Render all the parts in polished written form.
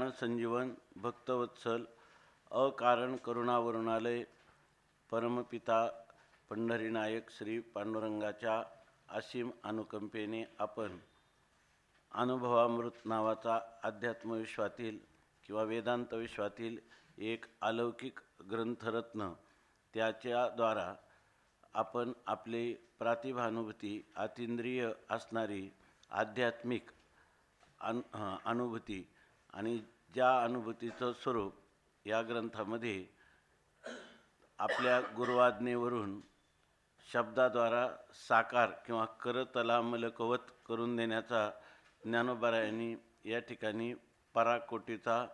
प्राण संजीवन भक्तवत्सल अकारण करुणावरुणालय परमपिता पंढरीनायक श्री पांडुरंगाच्या असीम अनुकंपेने आपण अनुभवामृत नावाचा अध्यात्मविश्वातील किंवा वेदांत विश्वातील एक अलौकिक ग्रंथरत्न त्याच्याद्वारा आपण आपली प्रातिभानुभूती अतींद्रिय असणारी आध्यात्मिक अनुभूती आणि ज्या अनुभूतीचं स्वरूप या ग्रंथामध्ये आपल्या गुरुआज्ञेवरून शब्दाद्वारा साकार किंवा करतलामलकवत करून देण्याचा ज्ञानोबारायांनी या ठिकाणी पराकाष्ठेचा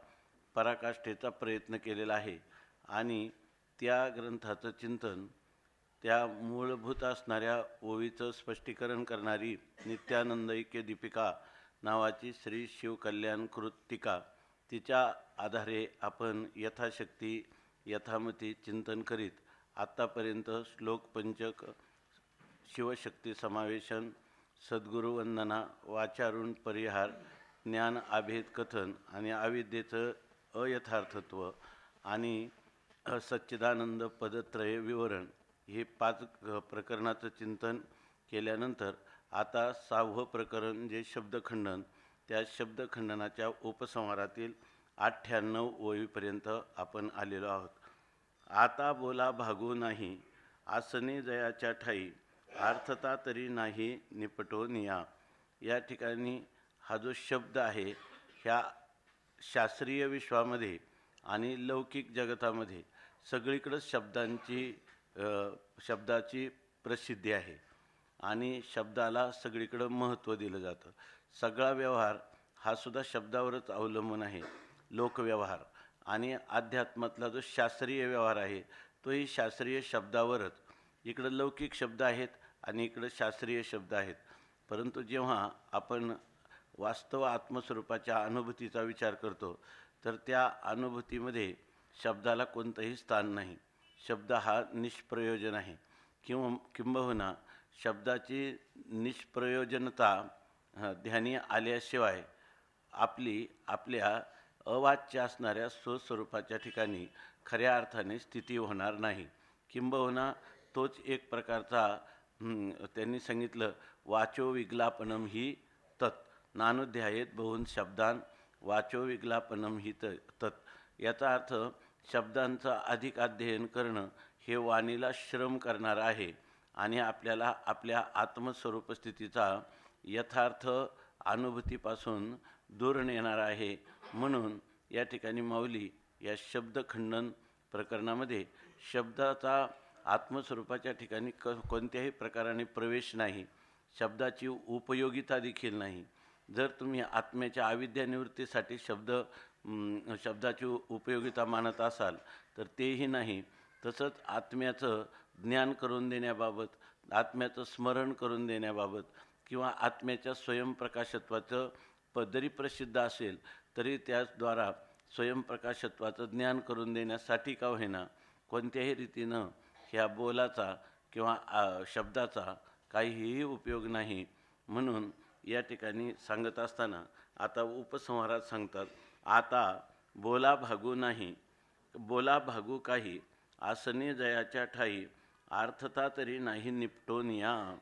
प्रयत्न केलेला आहे. आणि त्या ग्रंथाचं चिंतन त्या मूलभूत असणाऱ्या ओवीचं स्पष्टीकरण करणारी नित्यानंद ऐक्य दीपिका नावाची श्री शिवकल्याणकृत टीका तिच्या आधारे आपण यथाशक्ती यथामती चिंतन करीत आत्तापर्यंत श्लोक पंचक, शिवशक्ती समावेशन, सद्गुरुवंदना, वाचारुण परिहार, ज्ञान आभेद कथन आणि अविद्येचं अयथार्थत्व आणि सच्चिदानंद पदत्रय विवरण हे 5 प्रकरणाचं चिंतन केल्यानंतर आता 6वं प्रकरण जे शब्दखंडन, त्या शब्दखंडनाच्या उपसंहारातील 98 ओळीपर्यंत आपण आलेलो आहोत. आता बोला भागू नाही आसने जयाच्या ठाई अर्थता तरी नाही निपटो निया. या ठिकाणी हा जो शब्द आहे ह्या शास्त्रीय विश्वामध्ये आणि लौकिक जगतामध्ये सगळीकडे शब्दाची प्रसिद्धी आहे आणि शब्दाला सगळीकडे महत्त्व दिलं जातं. सगळा व्यवहार हा सुद्धा शब्दावरच अवलंबून आहे. लोकव्यवहार आणि अध्यात्मातला जो शास्त्रीय व्यवहार आहे तोही शास्त्रीय शब्दावरच. इकडं लौकिक शब्द आहेत आणि इकडं शास्त्रीय शब्द आहेत. परंतु जेव्हा आपण वास्तव आत्मस्वरूपाच्या अनुभूतीचा विचार करतो तर त्या अनुभूतीमध्ये शब्दाला कोणतंही स्थान नाही. शब्द हा निष्प्रयोजन आहे. किंबहुना शब्दाची निष्प्रयोजनता ध्यानी आल्याशिवाय आपल्या अवाच्य असणाऱ्या स्वस्वरूपाच्या ठिकाणी खऱ्या अर्थाने स्थिती होणार नाही. किंबहुना तोच एक प्रकारचा त्यांनी सांगितलं वाचो विग्लापनम ही तत् नानुध्यायेत बहुन शब्दान वाचो विग्लापनम ही तत्. याचा अर्थ शब्दांचं अधिक अध्ययन करणं हे वाणीला श्रम करणार आहे आणि आपल्याला आपल्या आत्मस्वरूप स्थितीचा यथार्थ अनुभूतीपासून दूर नेणार आहे. म्हणून या ठिकाणी माऊली या शब्दखंडन प्रकरणामध्ये शब्दाचा आत्मस्वरूपाच्या ठिकाणी कोणत्याही प्रकाराने प्रवेश नाही, शब्दाची उपयोगिता देखील नाही. जर तुम्ही आत्म्याच्या अविद्यानिवृत्तीसाठी शब्दाची उपयोगिता मानत असाल तर तेही नाही. तसंच आत्म्याचं ज्ञान करून देण्याबाबत, आत्म्याचं स्मरण करून देण्याबाबत किंवा आत्म्याच्या स्वयंप्रकाशत्वाचं जरी प्रसिद्ध असेल तरी त्याद्वारा स्वयंप्रकाशत्वाचं ज्ञान करून देण्यासाठी का होईना कोणत्याही रीतीनं ह्या बोलाचा किंवा शब्दाचा काहीही उपयोग नाही. म्हणून या ठिकाणी सांगत असताना आता उपसंहारात सांगतात, आता बोला भागू नाही, बोला भागू काही आसने जयाच्या ठाई अर्थता तरी नाही निपटो निया.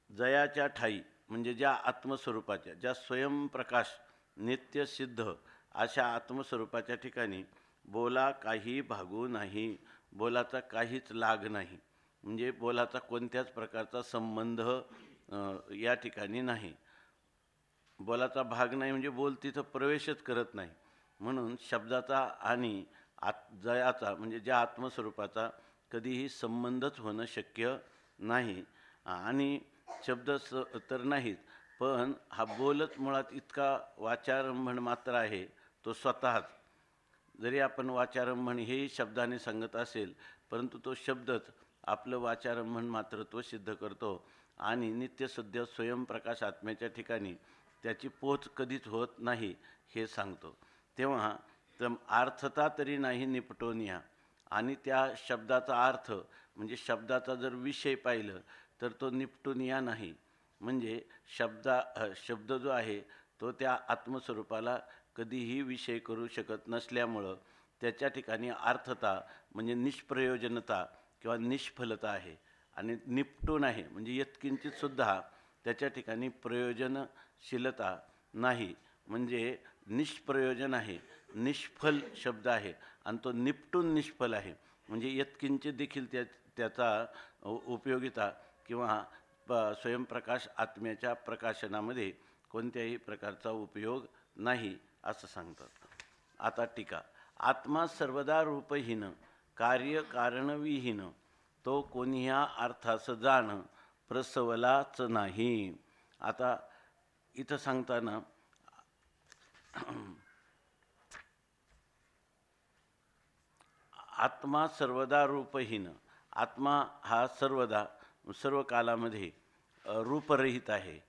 जयाच्या ठाई म्हणजे ज्या आत्मस्वरूपाच्या, ज्या स्वयंप्रकाश नित्यसिद्ध अशा आत्मस्वरूपाच्या ठिकाणी बोला काही भागू नाही, बोलाचा काहीच लाग नाही. म्हणजे बोलाचा कोणत्याच प्रकारचा संबंध या ठिकाणी नाही. बोलाचा भाग नाही म्हणजे बोल तिथं प्रवेशच करत नाही. म्हणून शब्दाचा आणि जयाचा म्हणजे ज्या आत्मस्वरूपाचा कधीही संबंधच होणं शक्य नाही. आणि शब्द तर नाहीत, पण हा बोलच मुळात इतका वाचारंभण मात्र आहे तो स्वतःच. जरी आपण वाचारंभण हेही शब्दाने सांगत असेल परंतु तो शब्दच आपलं वाचारंभण मात्रत्व सिद्ध करतो आणि नित्यसुद्ध स्वयंप्रकाश आत्म्याच्या ठिकाणी त्याची पोच कधीच होत नाही हे सांगतो. तेव्हा अर्थता तरी नाही निपटोनिया. आणि त्या शब्दाचा अर्थ म्हणजे शब्दाचा जर विषय पाहिलं तर तो निपटोनिया नाही. म्हणजे शब्द जो आहे तो त्या आत्मस्वरूपाला कधीही विषय करू शकत नसल्यामुळं त्याच्या ठिकाणी अर्थता म्हणजे निष्प्रयोजनता किंवा निष्फलता आहे. आणि निपटून आहे म्हणजे यत्किंचितसुद्धा त्याच्या ठिकाणी प्रयोजनशीलता नाही, म्हणजे निष्प्रयोजन आहे, निष्फल शब्द आहे आणि तो निपटून निष्फल आहे. म्हणजे यत्किंचित देखील त्याचा उपयोगिता किंवा स्वयंप्रकाश आत्म्याच्या प्रकाशनामध्ये कोणत्याही प्रकारचा उपयोग नाही असं सांगतात. आता टीका. आत्मा सर्वदा रूपहीन कार्यकारणविहीन तो कोणीह्या अर्थास जाण प्रसवलाच नाही. आता इथं सांगताना आत्मा सर्वदा रूपहीन, आत्मा हा सर्वदा सर्व कालामध्ये रूपरहित आहे.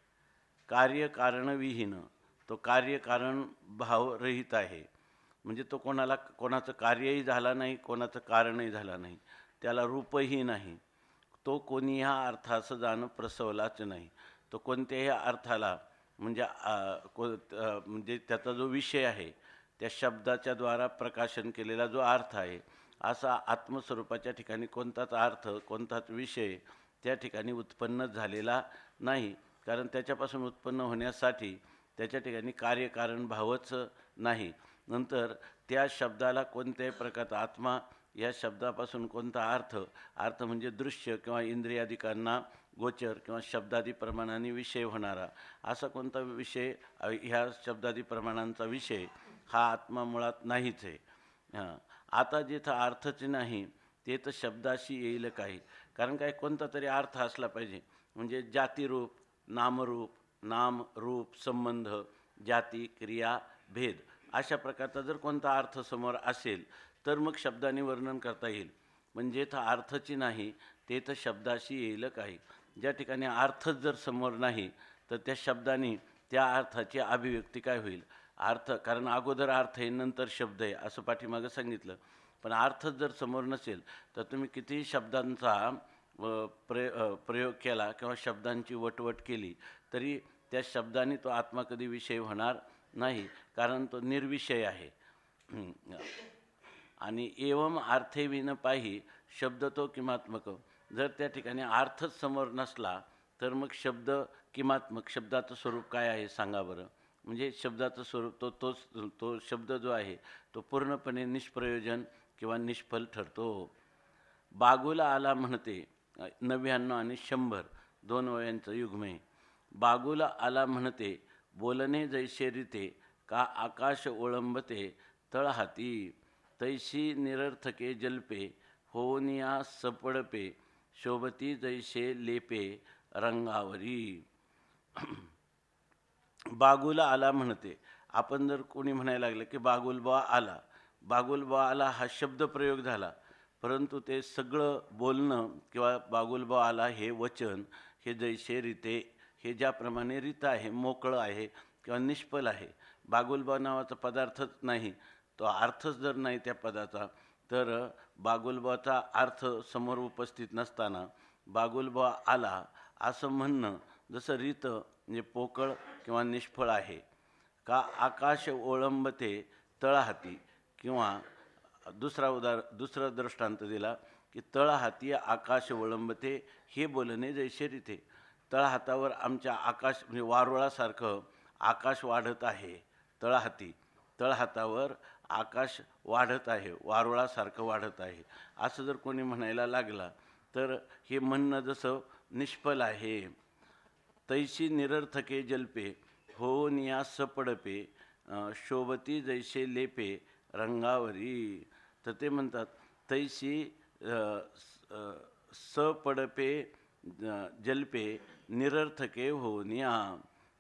कार्यकारणविहीन, तो कार्यकारण भावरहित आहे. म्हणजे तो कोणाचं कार्यही झाला नाही, कोणाचं कारणही झाला नाही, त्याला रूपही नाही. तो कोणी ह्या अर्थाचं जाणं प्रसवलाच नाही. तो कोणत्याही अर्थाला म्हणजे त्याचा जो विषय आहे त्या शब्दाच्या द्वारा प्रकाशन केलेला जो अर्थ आहे, असा आत्मस्वरूपाच्या ठिकाणी कोणताच अर्थ कोणताच विषय त्या ठिकाणी उत्पन्न झालेला नाही. कारण त्याच्यापासून उत्पन्न होण्यासाठी त्याच्या ठिकाणी कार्यकारण भावच नाही. नंतर त्या शब्दाला कोणत्याही प्रकारचा आत्मा या शब्दापासून कोणता अर्थ म्हणजे दृश्य किंवा इंद्रियादिकांना गोचर किंवा शब्दादी प्रमाणाने विषय होणारा असा कोणता विषय, ह्या शब्दादी प्रमाणांचा विषय हा आत्मा मुळात नाहीच आहे. आता जिथं अर्थच नाही ते तर शब्दाशी येईल काही. कारण काय कोणता तरी अर्थ असला पाहिजे. म्हणजे जातीरूप, नामरूप, नाम रूप संबंध, जाती क्रिया भेद अशा प्रकारचा जर कोणता अर्थ समोर असेल तर मग शब्दाने वर्णन करता येईल. म्हणजे तर अर्थची नाही ते तर शब्दाशी येईल काही. ज्या ठिकाणी अर्थच जर समोर नाही तर त्या शब्दाने त्या अर्थाची अभिव्यक्ती काय होईल. कारण अगोदर अर्थ आहे नंतर शब्द आहे असं पाठीमागं सांगितलं. पण अर्थच जर समोर नसेल तर तुम्ही कितीही शब्दांचा प्रयोग केला किंवा शब्दांची वटवट केली तरी त्या शब्दाने तो आत्मा कधी विषय होणार नाही, कारण तो निर्विषय आहे. आणि एवम अर्थे विन पाही शब्द तो किमात्मक. जर त्या ठिकाणी अर्थच समोर नसला तर मग शब्द किमात्मक, शब्दाचं स्वरूप काय आहे सांगा बरं. म्हणजे शब्दाचं स्वरूप तो शब्द जो आहे तो पूर्णपणे निष्प्रयोजन किंवा निष्फल ठरतो. बागुला आला म्हणते 99 आणि 100 दोन वयांचं युग्म आहे. बागुला आला म्हणते बोलणे जैसे रीते का आकाश ओळंबते तळहाती तैशी निरर्थके जल्पे होनिया सपडपे शोभती जैसे लेपे रंगावरी. बागुला आला म्हणते. आपण जर कोणी म्हणायला लागलं की बागुलबा आला, बागुलबा आला हा शब्द प्रयोग झाला, परंतु ते सगळं बोलणं किंवा बागुलबा आला हे वचन हे जैसे रीते, हे ज्याप्रमाणे रीत आहे, मोकळं आहे किंवा निष्फल आहे. बागुलबा नावाचा पदार्थच नाही, तो अर्थच जर नाही त्या पदाचा, तर बागुलबाचा अर्थ समोर उपस्थित नसताना बागुलबा आला असं म्हणणं जसं रीत म्हणजे पोकळ किंवा निष्फळ आहे. का आकाश ओळंबते तळहाती, किंवा दुसरा दृष्टांत दिला की तळहाती आकाश ओळंबते हे बोलणे जैसे रीते. तळहातावर आमच्या आकाश म्हणजे वारुळासारखं आकाश वाढत आहे. तळहातावर आकाश वाढत आहे, वारुळासारखं वाढत आहे असं जर कोणी म्हणायला लागला तर हे म्हणणं जसं निष्फल आहे. तैशी निरर्थके जल्पे हो निया सपडपे शोभती जैसे लेपे रंगावरी. तर ते म्हणतात तैशी सपडपे जल्पे निरर्थके हो निया.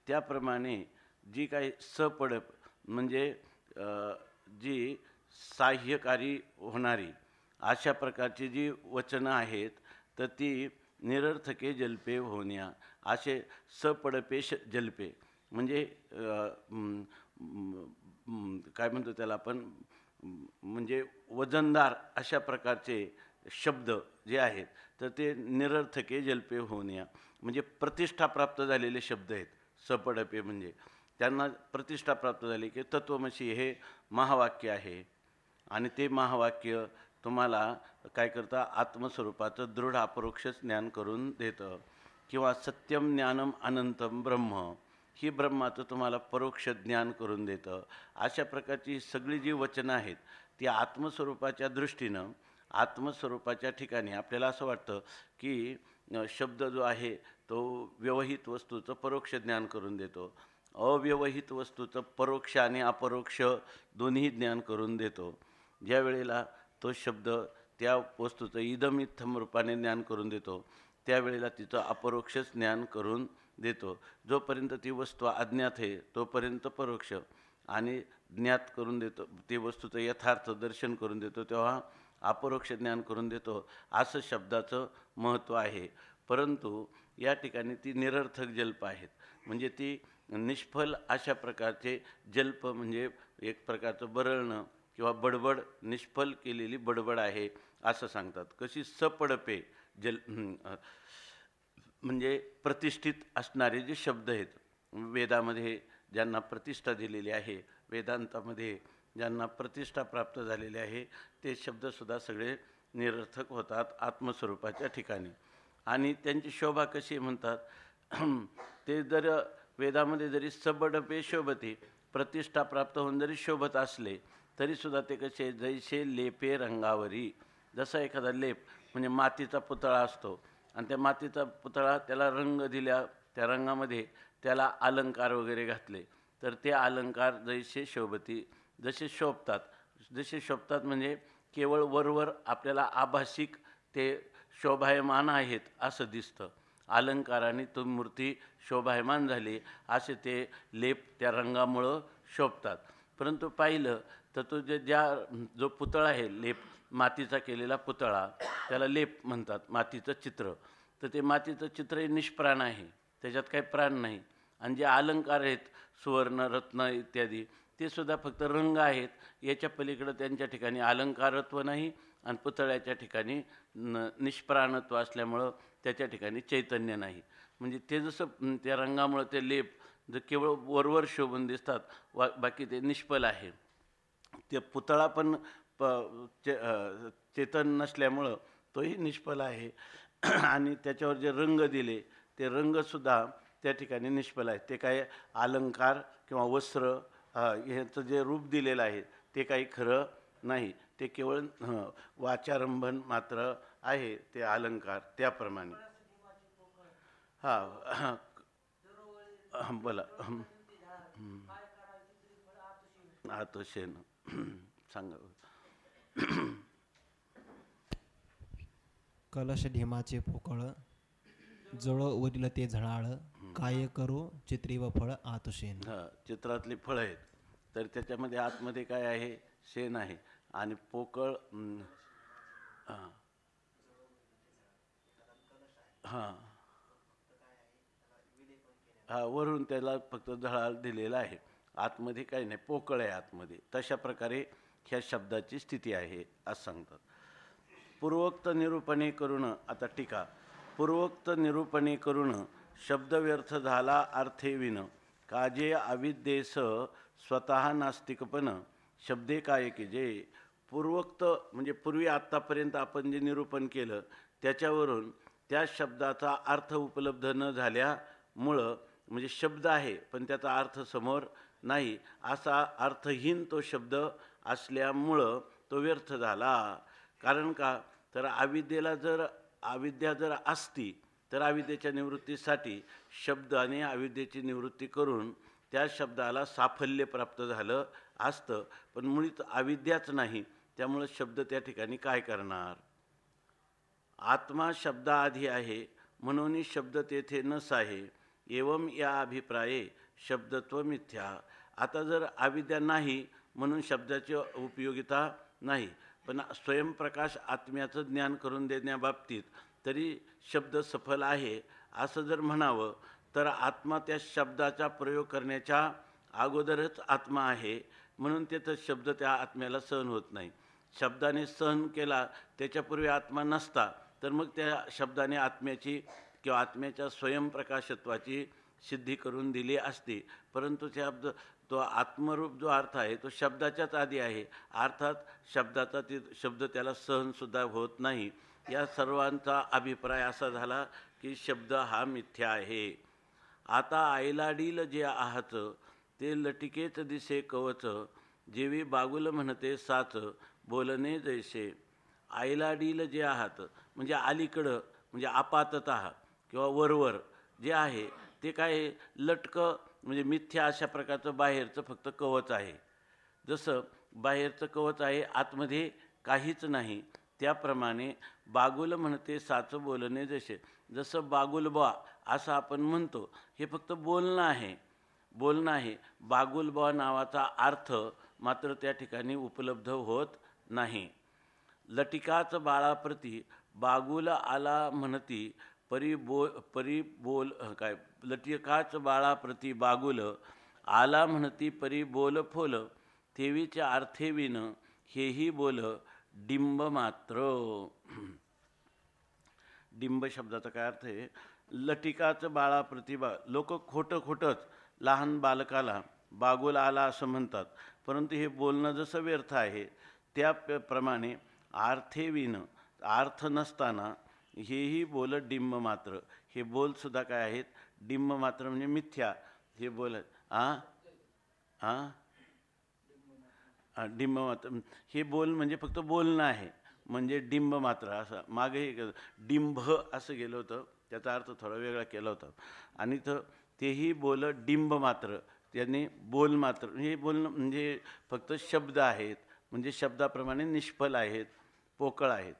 त्याप्रमाणे जी काही सपडप म्हणजे जी साह्यकारी होणारी अशा प्रकारची जी वचनं आहेत तर ती निरर्थके जल्पे होण्या असे सपडपेश जल्पे म्हणजे काय म्हणतो त्याला आपण, म्हणजे वजनदार अशा प्रकारचे शब्द जे आहेत तर ते निरर्थके जल्पे होण्या म्हणजे प्रतिष्ठा प्राप्त झालेले शब्द आहेत सपडपे म्हणजे. त्यांना प्रतिष्ठा प्राप्त झाली की तत्त्वमसी हे महावाक्य आहे आणि ते महावाक्य तुम्हाला काय करतं, आत्मस्वरूपाचं दृढ अपरोक्षच ज्ञान करून देतं. किंवा सत्यम ज्ञानम अनंतम ब्रह्म, ही ब्रह्माचं तुम्हाला परोक्ष ज्ञान करून देतं. अशा प्रकारची सगळी जी वचनं आहेत ती आत्मस्वरूपाच्या दृष्टीनं, आत्मस्वरूपाच्या ठिकाणी आपल्याला असं वाटतं की शब्द जो आहे तो व्यवहित वस्तूचं परोक्ष ज्ञान करून देतो, अव्यवहित वस्तूचं परोक्ष आणि अपरोक्ष दोन्ही ज्ञान करून देतो. ज्या वेळेला तो शब्द त्या वस्तूचं इदमित्थम रूपाने ज्ञान करून देतो, त्यावेळेला तिचं अपरोक्षच ज्ञान करून देतो. जोपर्यंत ती वस्तू अज्ञात आहे तोपर्यंत परोक्ष, आणि ज्ञात करून देतो, ती वस्तूचं यथार्थ दर्शन करून देतो तेव्हा अपरोक्ष ज्ञान करून देतो. असं शब्दाचं महत्त्व आहे. परंतु या ठिकाणी ती निरर्थक जल्प आहेत, म्हणजे ती निष्फल अशा प्रकारचे जल्प, म्हणजे एक प्रकारचं बरळणं किंवा बडबड, निष्फल केलेली बडबड आहे असं सांगतात. कशी सपडपे म्हणजे प्रतिष्ठित असणारे जे शब्द आहेत, वेदामध्ये ज्यांना प्रतिष्ठा दिलेली आहे, वेदांतामध्ये ज्यांना प्रतिष्ठा प्राप्त झालेली आहे, ते शब्दसुद्धा सगळे निरर्थक होतात आत्मस्वरूपाच्या ठिकाणी. आणि त्यांची शोभा कशी म्हणतात, ते जर वेदामध्ये जरी सबडपे शोभते, प्रतिष्ठा प्राप्त होऊन जरी शोभत असले तरीसुद्धा ते कसे, जैसे लेपे रंगावरी, जसा एखादा लेप म्हणजे मातीचा पुतळा असतो आणि त्या मातीचा पुतळा त्याला रंग दिल्या, त्या रंगामध्ये त्याला अलंकार वगैरे घातले तर ते अलंकार जैसे शोभती, जसे शोभतात म्हणजे केवळ वरवर आपल्याला आभासिक ते शोभायमान आहेत असं दिसतं. अलंकाराने तो मूर्ती शोभायमान झाली असे ते लेप त्या रंगामुळं शोभतात. परंतु पाहिलं तर तो जो पुतळा आहे, लेप मातीचा केलेला पुतळा, त्याला लेप म्हणतात, मातीचं चित्र. तर ते मातीचं चित्र हे निष्प्राण आहे, त्याच्यात काही प्राण नाही. आणि जे अलंकार आहेत, सुवर्ण रत्न इत्यादी, ते सुद्धा फक्त रंग आहेत. याच्या पलीकडं त्यांच्या ठिकाणी अलंकारत्व नाही आणि पुतळ्याच्या ठिकाणी निष्प्राणत्व असल्यामुळं त्याच्या ठिकाणी चैतन्य नाही. म्हणजे ते जसं त्या रंगामुळं ते लेप जर केवळ वरवर शोभून दिसतात, बाकी ते निष्फल आहे. ते पुतळा पण चेतन नसल्यामुळं तोही निष्फल आहे. आणि त्याच्यावर जे रंग दिले ते रंगसुद्धा त्या ठिकाणी निष्फल आहे. ते काय अलंकार किंवा वस्त्र ह्याचं जे रूप दिलेलं आहे ते काही खरं नाही, ते केवळ वाचारंभन मात्र आहे, ते अलंकार त्याप्रमाणे. हां बोला. आतोशेन सांगा. कलश ढिमाचे पोकळ, जळ वरील ते झळाळ, काय करू चित्री व फळ आतुशेन. चित्रातली फळं आहेत तर त्याच्यामध्ये आतमध्ये काय आहे, शेण आहे. आणि पोकळ वरून त्याला फक्त झळाळ दिलेला आहे, आतमध्ये काही नाही, पोकळ आहे आतमध्ये. तशा प्रकारे ह्या शब्दाची स्थिती आहे असं सांगतात. पूर्वोक्त निरूपणे करून, आता टीका. पूर्वोक्त निरूपणे करून शब्द व्यर्थ झाला अर्थे विन, काजे अविद्येस स्वतः नास्तिकपण, शब्दे काय की जे. पूर्वोक्त म्हणजे पूर्वी आत्तापर्यंत आपण जे निरूपण केलं त्याच्यावरून त्या शब्दाचा अर्थ उपलब्ध न झाल्यामुळं, म्हणजे शब्द आहे पण त्याचा अर्थ समोर नाही, असा अर्थहीन तो शब्द असल्यामुळं तो व्यर्थ झाला. कारण का तर अविद्या जर असती तर अविद्येच्या निवृत्तीसाठी शब्द आणि अविद्येची निवृत्ती करून त्या शब्दाला साफल्य प्राप्त झालं असतं. पण मुळीच अविद्याच नाही, त्यामुळं शब्द त्या ठिकाणी काय करणार. आत्मा शब्दाआधी आहे म्हणून शब्द तेथे नस आहे, एवम या अभिप्राये शब्दत्व मिथ्या. आता जर अविद्या नाही म्हणून शब्दाची उपयोगिता नाही, पण स्वयंप्रकाश आत्म्याचं ज्ञान करून देण्याबाबतीत तरी शब्द सफल आहे असं जर म्हणावं तर आत्मा त्या शब्दाचा प्रयोग करण्याच्या अगोदरच आत्मा आहे, म्हणून त्याचा शब्द त्या आत्म्याला सहन होत नाही. शब्दाने सहन केला त्याच्यापूर्वी आत्मा नसता तर मग त्या शब्दाने आत्म्याची किंवा आत्म्याच्या स्वयंप्रकाशत्वाची सिद्धी करून दिली असती, परंतु शब्द तो आत्मरूप जो अर्थ आहे तो शब्दाच्याच आधी आहे. अर्थात शब्दाचा शब्द त्याला सहनसुद्धा होत नाही. या सर्वांचा अभिप्राय असा झाला की शब्द हा मिथ्या आहे. आता आईलाडील जे आहात ते लटिकेच दिसे कवच, जेवी बागुल म्हणते साच, बोलणे जैसे. आईलाडील जे आहात म्हणजे अलीकडं, म्हणजे आपाततः किंवा वरवर जे आहे ते काय लटकं म्हणजे मिथ्या अशा प्रकारचं बाहेरचं फक्त कवच आहे. जसं बाहेरचं कवच आहे, आतमध्ये काहीच नाही, त्याप्रमाणे बागुल म्हणते साच, बोलणे जसे. जसं बागुलबा असं आपण म्हणतो, हे फक्त बोलणं आहे, बोलणं आहे. बागुलबा नावाचा अर्थ मात्र त्या ठिकाणी उपलब्ध होत नाही. लटिकाच बाळाप्रती बागुल आला म्हणती, परी बोल काय, लटिकाच बाळाप्रती बागुल आला म्हणती, परी बोल फोल, तेवीच्या अर्थे विन हेही बोल डिंब मात्र. डिंब शब्दाचा काय अर्थ आहे? लटिकाचं बाळाप्रती लोक खोटंच लहान बालकाला बागुल आला असं म्हणतात, परंतु हे बोलणं जसं व्यर्थ आहे त्याप्रमाणे अर्थेविन अर्थ नसताना हेही बोल डिंब मात्र. हे बोलसुद्धा काय आहेत? डिंब मात्र म्हणजे मिथ्या. हे बोल डिंब मात्र, हे बोल म्हणजे फक्त बोलणं आहे, म्हणजे डिंब मात्र. असं मागे डिंब असं गेलं होतं, त्याचा अर्थ थोडा वेगळा केला होता. आणि तर तेही बोल डिंब मात्र, त्यांनी बोल मात्र, हे बोलणं म्हणजे फक्त शब्द आहेत, म्हणजे शब्दाप्रमाणे निष्फल आहेत, पोकळ आहेत.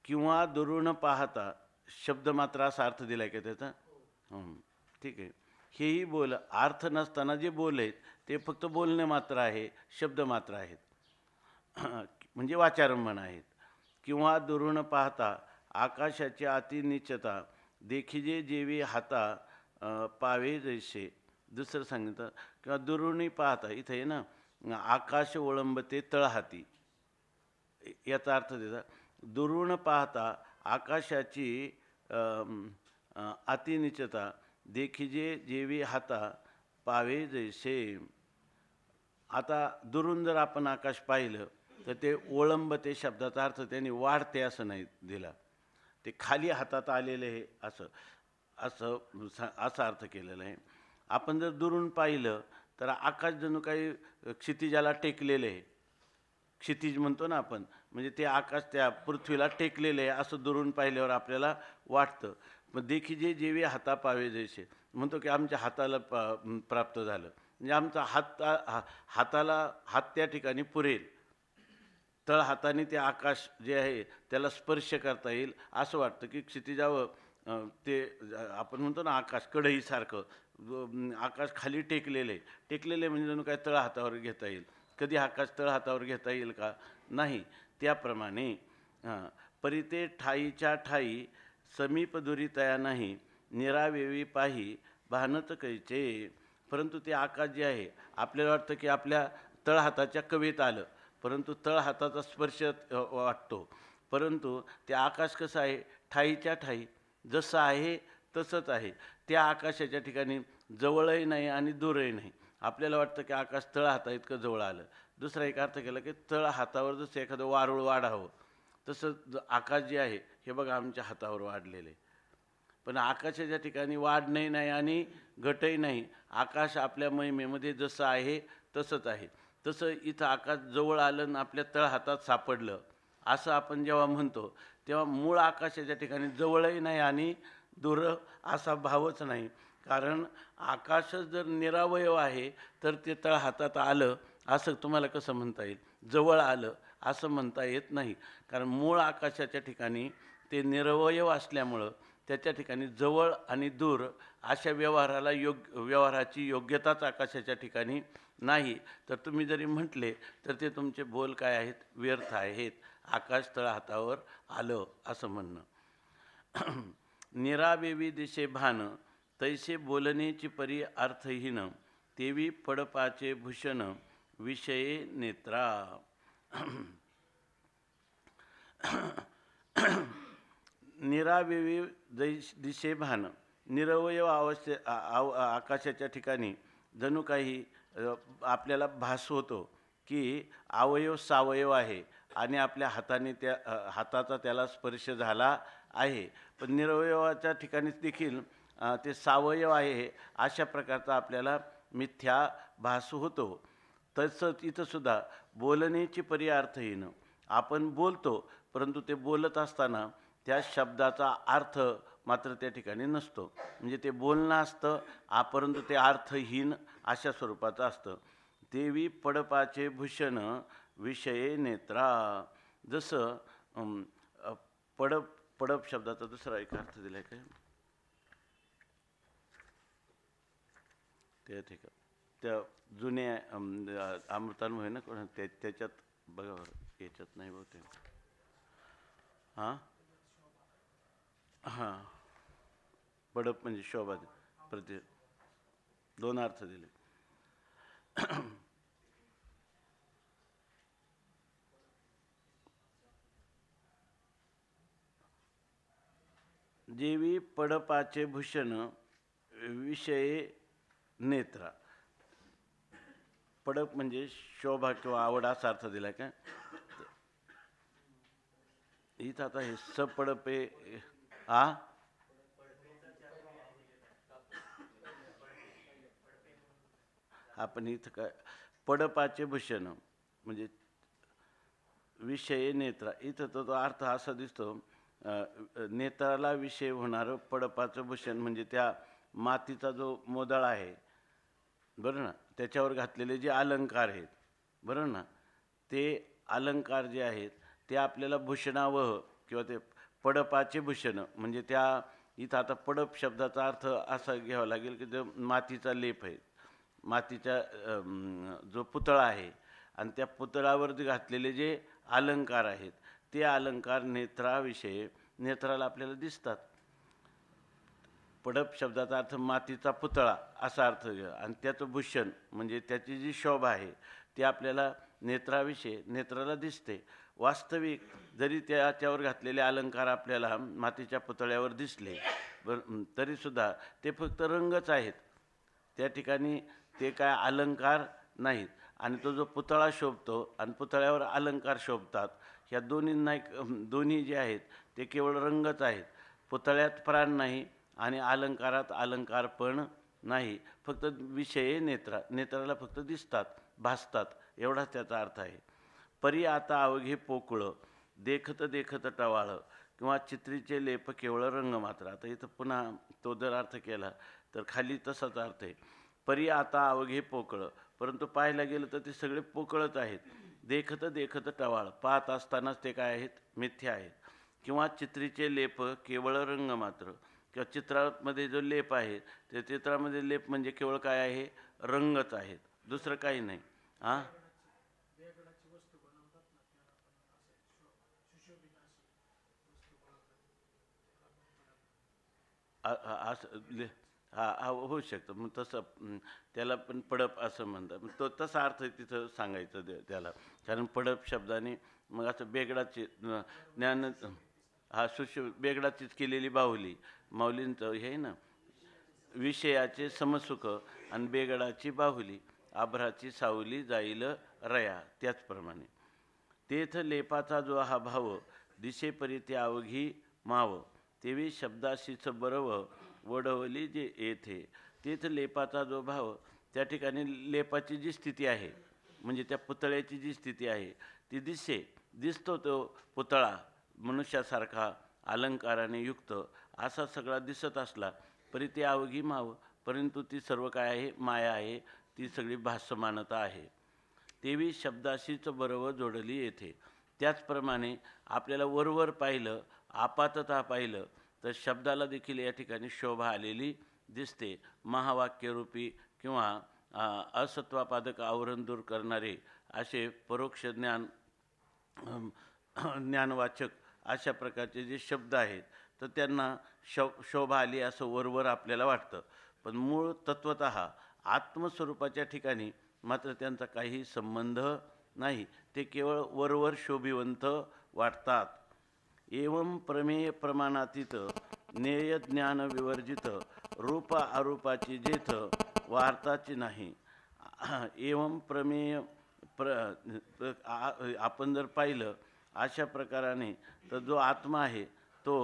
किंवा दुरून पाहता, शब्द मात्र असा अर्थ दिला आहे का त्याचा? ठीक आहे. हेही बोल, अर्थ नसताना जे बोल आहेत ते फक्त बोलणे मात्र आहे, शब्द मात्र आहेत, म्हणजे वाचारंभण आहेत. किंवा दुरून पाहता आकाशाची अति नीचता, देखिजे जेवी हाता पावे जैसे. दुसरं सांगितलं किंवा दुरुणी पाहता, इथं आहे ना, आकाश ओळंबते तळहाती, याचा अर्थ देता. दुरून पाहता आकाशाची अतिनीचता, देखिजे जेवी हाता पावे जैसे. आता दुरून जर आपण आकाश पाहिलं तर ते ओळंबते शब्दाचा अर्थ त्यांनी वाढते असं नाही दिला, ते खाली हातात आलेले आहे असं असा अर्थ केलेला आहे. आपण जर दुरून पाहिलं तर आकाश जणू काही क्षितिजाला टेकलेले आहे, क्षितिज म्हणतो ना आपण, म्हणजे ते आकाश त्या पृथ्वीला टेकलेले आहे असं दुरून पाहिल्यावर आपल्याला वाटतं. मग देखिजे जेवी हाता पावे जैसे म्हणतो की आमच्या हाताला प्राप्त झालं, म्हणजे आमचा हाताला हात त्या ठिकाणी पुरेल, तळ हाताने ते आकाश जे आहे त्याला स्पर्श करता येईल असं वाटतं. की क्षितिजावं ते आपण म्हणतो ना आकाश कढईसारखं, आकाश खाली टेकलेले म्हणजे जणू काय तळ हातावर घेता येईल. कधी आकाश तळ हातावर घेता येईल का? नाही. त्याप्रमाणे परिते ठाईच्या ठाई समीप दुरी तया नाही, निरावेवी पाही भानत कैचे. परंतु ते आकाश जे आहे आपल्याला वाटतं की आपल्या तळहाताच्या कवेत आलं, परंतु तळहाताचा स्पर्श वाटतो. परंतु ते आकाश कसं आहे? ठाईच्या ठाई, जसं आहे तसंच आहे. त्या आकाशाच्या ठिकाणी जवळही नाही आणि दूरही नाही. आपल्याला वाटतं की आकाश तळहाता इतकं जवळ आलं. दुसरा एक अर्थ केला की तळ हातावर जसं एखादं वारुळ वाढावं तसं आकाश जे आहे हे बघा आमच्या हातावर वाढलेले. पण आकाशाच्या ठिकाणी वाढणंही नाही आणि घटही नाही. आकाश आपल्या महिमेमध्ये जसं आहे तसंच आहे. तसं इथं आकाश जवळ आलं आणि आपल्या तळहातात सापडलं असं आपण जेव्हा म्हणतो तेव्हा मूळ आकाशाच्या ठिकाणी जवळही नाही आणि दूर असा भावच नाही. कारण आकाशच जर निरावयव आहे तर ते तळहातात आलं असं तुम्हाला कसं म्हणता येईल? जवळ आलं असं म्हणता येत नाही. कारण मूळ आकाशाच्या ठिकाणी ते निरवयव असल्यामुळं त्याच्या ठिकाणी जवळ आणि दूर अशा व्यवहाराची योग्यताच आकाशाच्या ठिकाणी नाही. तर तुम्ही जरी म्हटले तर ते तुमचे बोल काय आहेत? व्यर्थ आहेत. आकाश तळहातावर आलं असं म्हणणं. निरावेवी दिशे भान, तैसे बोलण्याची परी अर्थहीन, तेवी पडपाचे भूषण विषये नेत्रा. निरावेवी दिशे भान, निरवयव आकाशाच्या ठिकाणी जणू काही आपल्याला भास होतो की अवयव सावयव आहे आणि आपल्या हाताने हाताचा त्याला स्पर्श झाला आहे, पण निरवयवाच्या ठिकाणीच देखील ते सावयव आहे अशा प्रकारचा आपल्याला मिथ्या भास होतो. तसंच इथं सुद्धा बोलण्याची पर्यार्थहीन, आपण बोलतो परंतु ते बोलत असताना त्या शब्दाचा अर्थ मात्र त्या ठिकाणी नसतो. म्हणजे ते बोलणं असतं परंतु ते अर्थहीन अशा स्वरूपाचं असतं. देवी पडपाचे भूषण विषये नेत्रा. जसं पडप शब्दाचा दुसरा एक अर्थ दिलाय काय त्या ठिकाणी त्या जुन्या अमृतानुभव ना कोण त्याच्यात बघा, याच्यात नाही बहुतेक. हां हां, पडप म्हणजे शोभा, प्रति दोन अर्थ दिले. देवी पडपाचे भूषण विषये नेत्रा. पडप म्हणजे शोभा किंवा आवड असा अर्थ दिला का इथं. आता हे सपडप आहे आपण इथं काय पडपाचे भूषण म्हणजे विषय नेत्रा. इथं तो अर्थ असा दिसतो, नेत्राला विषय होणारं पडपाचं भूषण म्हणजे त्या मातीचा जो मोदळ आहे बरं ना, त्याच्यावर घातलेले जे अलंकार आहेत बरं ना, ते अलंकार जे आहेत ते आपल्याला भूषणावह किंवा ते पडपाचे भूषण म्हणजे त्या इथं आता पडप शब्दाचा अर्थ असा घ्यावा लागेल की जो मातीचा लेप आहे, मातीचा जो पुतळा आहे आणि त्या पुतळावर घातलेले जे अलंकार आहेत ते अलंकार नेत्राविषयी नेत्राला आपल्याला दिसतात. पडप शब्दाचा अर्थ मातीचा पुतळा असा अर्थ घ्या आणि त्याचं भूषण म्हणजे त्याची जी शोभा आहे ती आपल्याला नेत्राविषयी नेत्राला दिसते. वास्तविक जरी त्याच्यावर घातलेले अलंकार आपल्याला मातीच्या पुतळ्यावर दिसले तरीसुद्धा ते फक्त रंगच आहेत, त्या ठिकाणी ते काय अलंकार नाहीत. आणि तो जो पुतळा शोभतो आणि पुतळ्यावर अलंकार शोभतात, ह्या दोन्ही जे आहेत ते केवळ रंगच आहेत. पुतळ्यात प्राण नाही आणि अलंकारात अलंकार पण नाही, फक्त विषय नेत्राला फक्त दिसतात, भासतात, एवढाच त्याचा अर्थ आहे. परी आता अवघे पोकळ देखत देखत टवाळ किंवा चित्रीचे लेप केवळ रंग मात्र. आता इथं पुन्हा तो जर अर्थ केला तर खाली तसाच अर्थ आहे. परी आता अवघे पोकळ, परंतु पाहायला गेलं तर ते सगळे पोकळच आहेत. देखत देखत टवाळ, पाहत असतानाच ते काय आहेत, मिथ्या आहेत. किंवा चित्रीचे लेप केवळ रंग मात्र, किंवा चित्रामध्ये जो लेप आहे ते चित्रामध्ये लेप म्हणजे केवळ काय आहे, रंगच आहेत, दुसरं काही नाही. असं होऊ शकतं. मग तसं त्याला पण पडप असं म्हणतात. मग तो तसा अर्थ तिथं सांगायचं त्याला, कारण पडप शब्दाने मग असं बेगडाची ज्ञान बेगडाचीच केलेली बाहुली, माऊलींचं हे आहे ना, विषयाचे समसुख आणि बेगडाची बाहुली, आभ्राची सावली जाईल रया. त्याचप्रमाणे तेथ लेपाचा जो हा भाव दिशेपरी ते अवघी माव, तेवी शब्दाशीच बरव वडवली जे येथे. तेथ लेपाचा जो भाव, त्या ठिकाणी लेपाची जी स्थिती आहे म्हणजे त्या पुतळ्याची जी स्थिती आहे ती दिसतो. तो पुतळा मनुष्यासारखा अलंकाराने युक्त असा सगळा दिसत असला तरी ती अवघी माव, परंतु ती सर्व काय आहे, माया आहे, ती सगळी भासमानता आहे. तेवी शब्दाशीच बरोबर जोडली येथे. त्याचप्रमाणे आपल्याला वरवर पाहिलं, आपातता पाहिलं तर शब्दाला देखील या ठिकाणी शोभा आलेली दिसते. महावाक्यरूपी किंवा असत्वापादक आवरण दूर करणारे असे परोक्ष ज्ञानवाचक अशा प्रकारचे जे शब्द आहेत तर त्यांना शोभा आली असं वरवर आपल्याला वाटतं, पण मूळ तत्वतः आत्मस्वरूपाच्या ठिकाणी मात्र त्यांचा काही संबंध नाही, ते केवळ वरवर शोभिवंत वाटतात. एवं प्रमेय प्रमाणातीत ज्ञेय ज्ञान विवर्जित रूप अरूपाची जेथ वार्ताची नाही. एवं प्रमेय आपण जर पाहिलं अशा प्रकाराने तर जो आत्मा आहे तो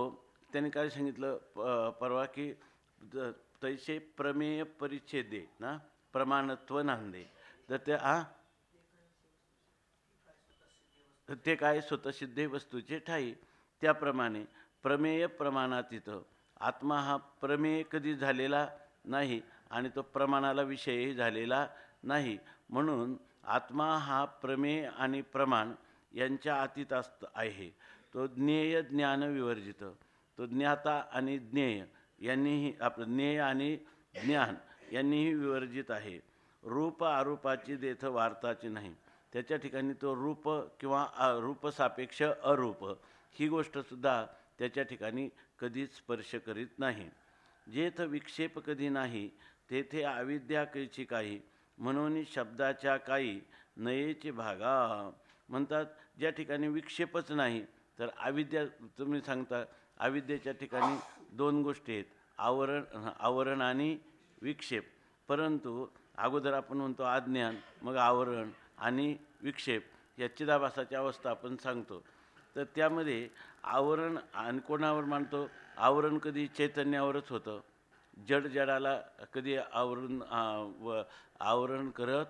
त्यांनी काय सांगितलं परवा की तैसे प्रमेय परिच्छेदे ना प्रमाणत्व नांदे. तर ते काय स्वतःसिद्धे वस्तूचे ठाई. त्याप्रमाणे प्रमेय प्रमाणातीत आत्मा हा प्रमेय कधी झालेला नाही आणि तो प्रमाणाला विषयही झालेला नाही. म्हणून आत्मा हा प्रमेय आणि प्रमाण यांच्या अतीत आहे. तो ज्ञेय ज्ञान विवर्जित, तो ज्ञाता आणि ज्ञेय यांनीही आपलं ज्ञेय आणि ज्ञान यांनीही विवर्जित आहे. रूप अरूपाची देथ वार्ताची नाही. त्याच्या ठिकाणी तो रूप किंवा रूपसापेक्ष अरूप ही गोष्टसुद्धा त्याच्या ठिकाणी कधीच स्पर्श करीत नाही. जेथ विक्षेप कधी नाही तेथे अविद्या कैची काही, म्हणून शब्दाच्या काही नयेचे भागा. म्हणतात ज्या ठिकाणी विक्षेपच नाही तर अविद्या, तुम्ही सांगता अविद्येच्या ठिकाणी दोन गोष्टी आहेत, आवरण आणि विक्षेप. परंतु अगोदर आपण म्हणतो अज्ञान, मग आवरण आणि विक्षेप या चिदाभासाची अवस्था आपण सांगतो. तर त्यामध्ये आवरण आणि कोणावर मानतो? आवरण कधी चैतन्यावरच होतं. जड जडाला कधी आवरण करत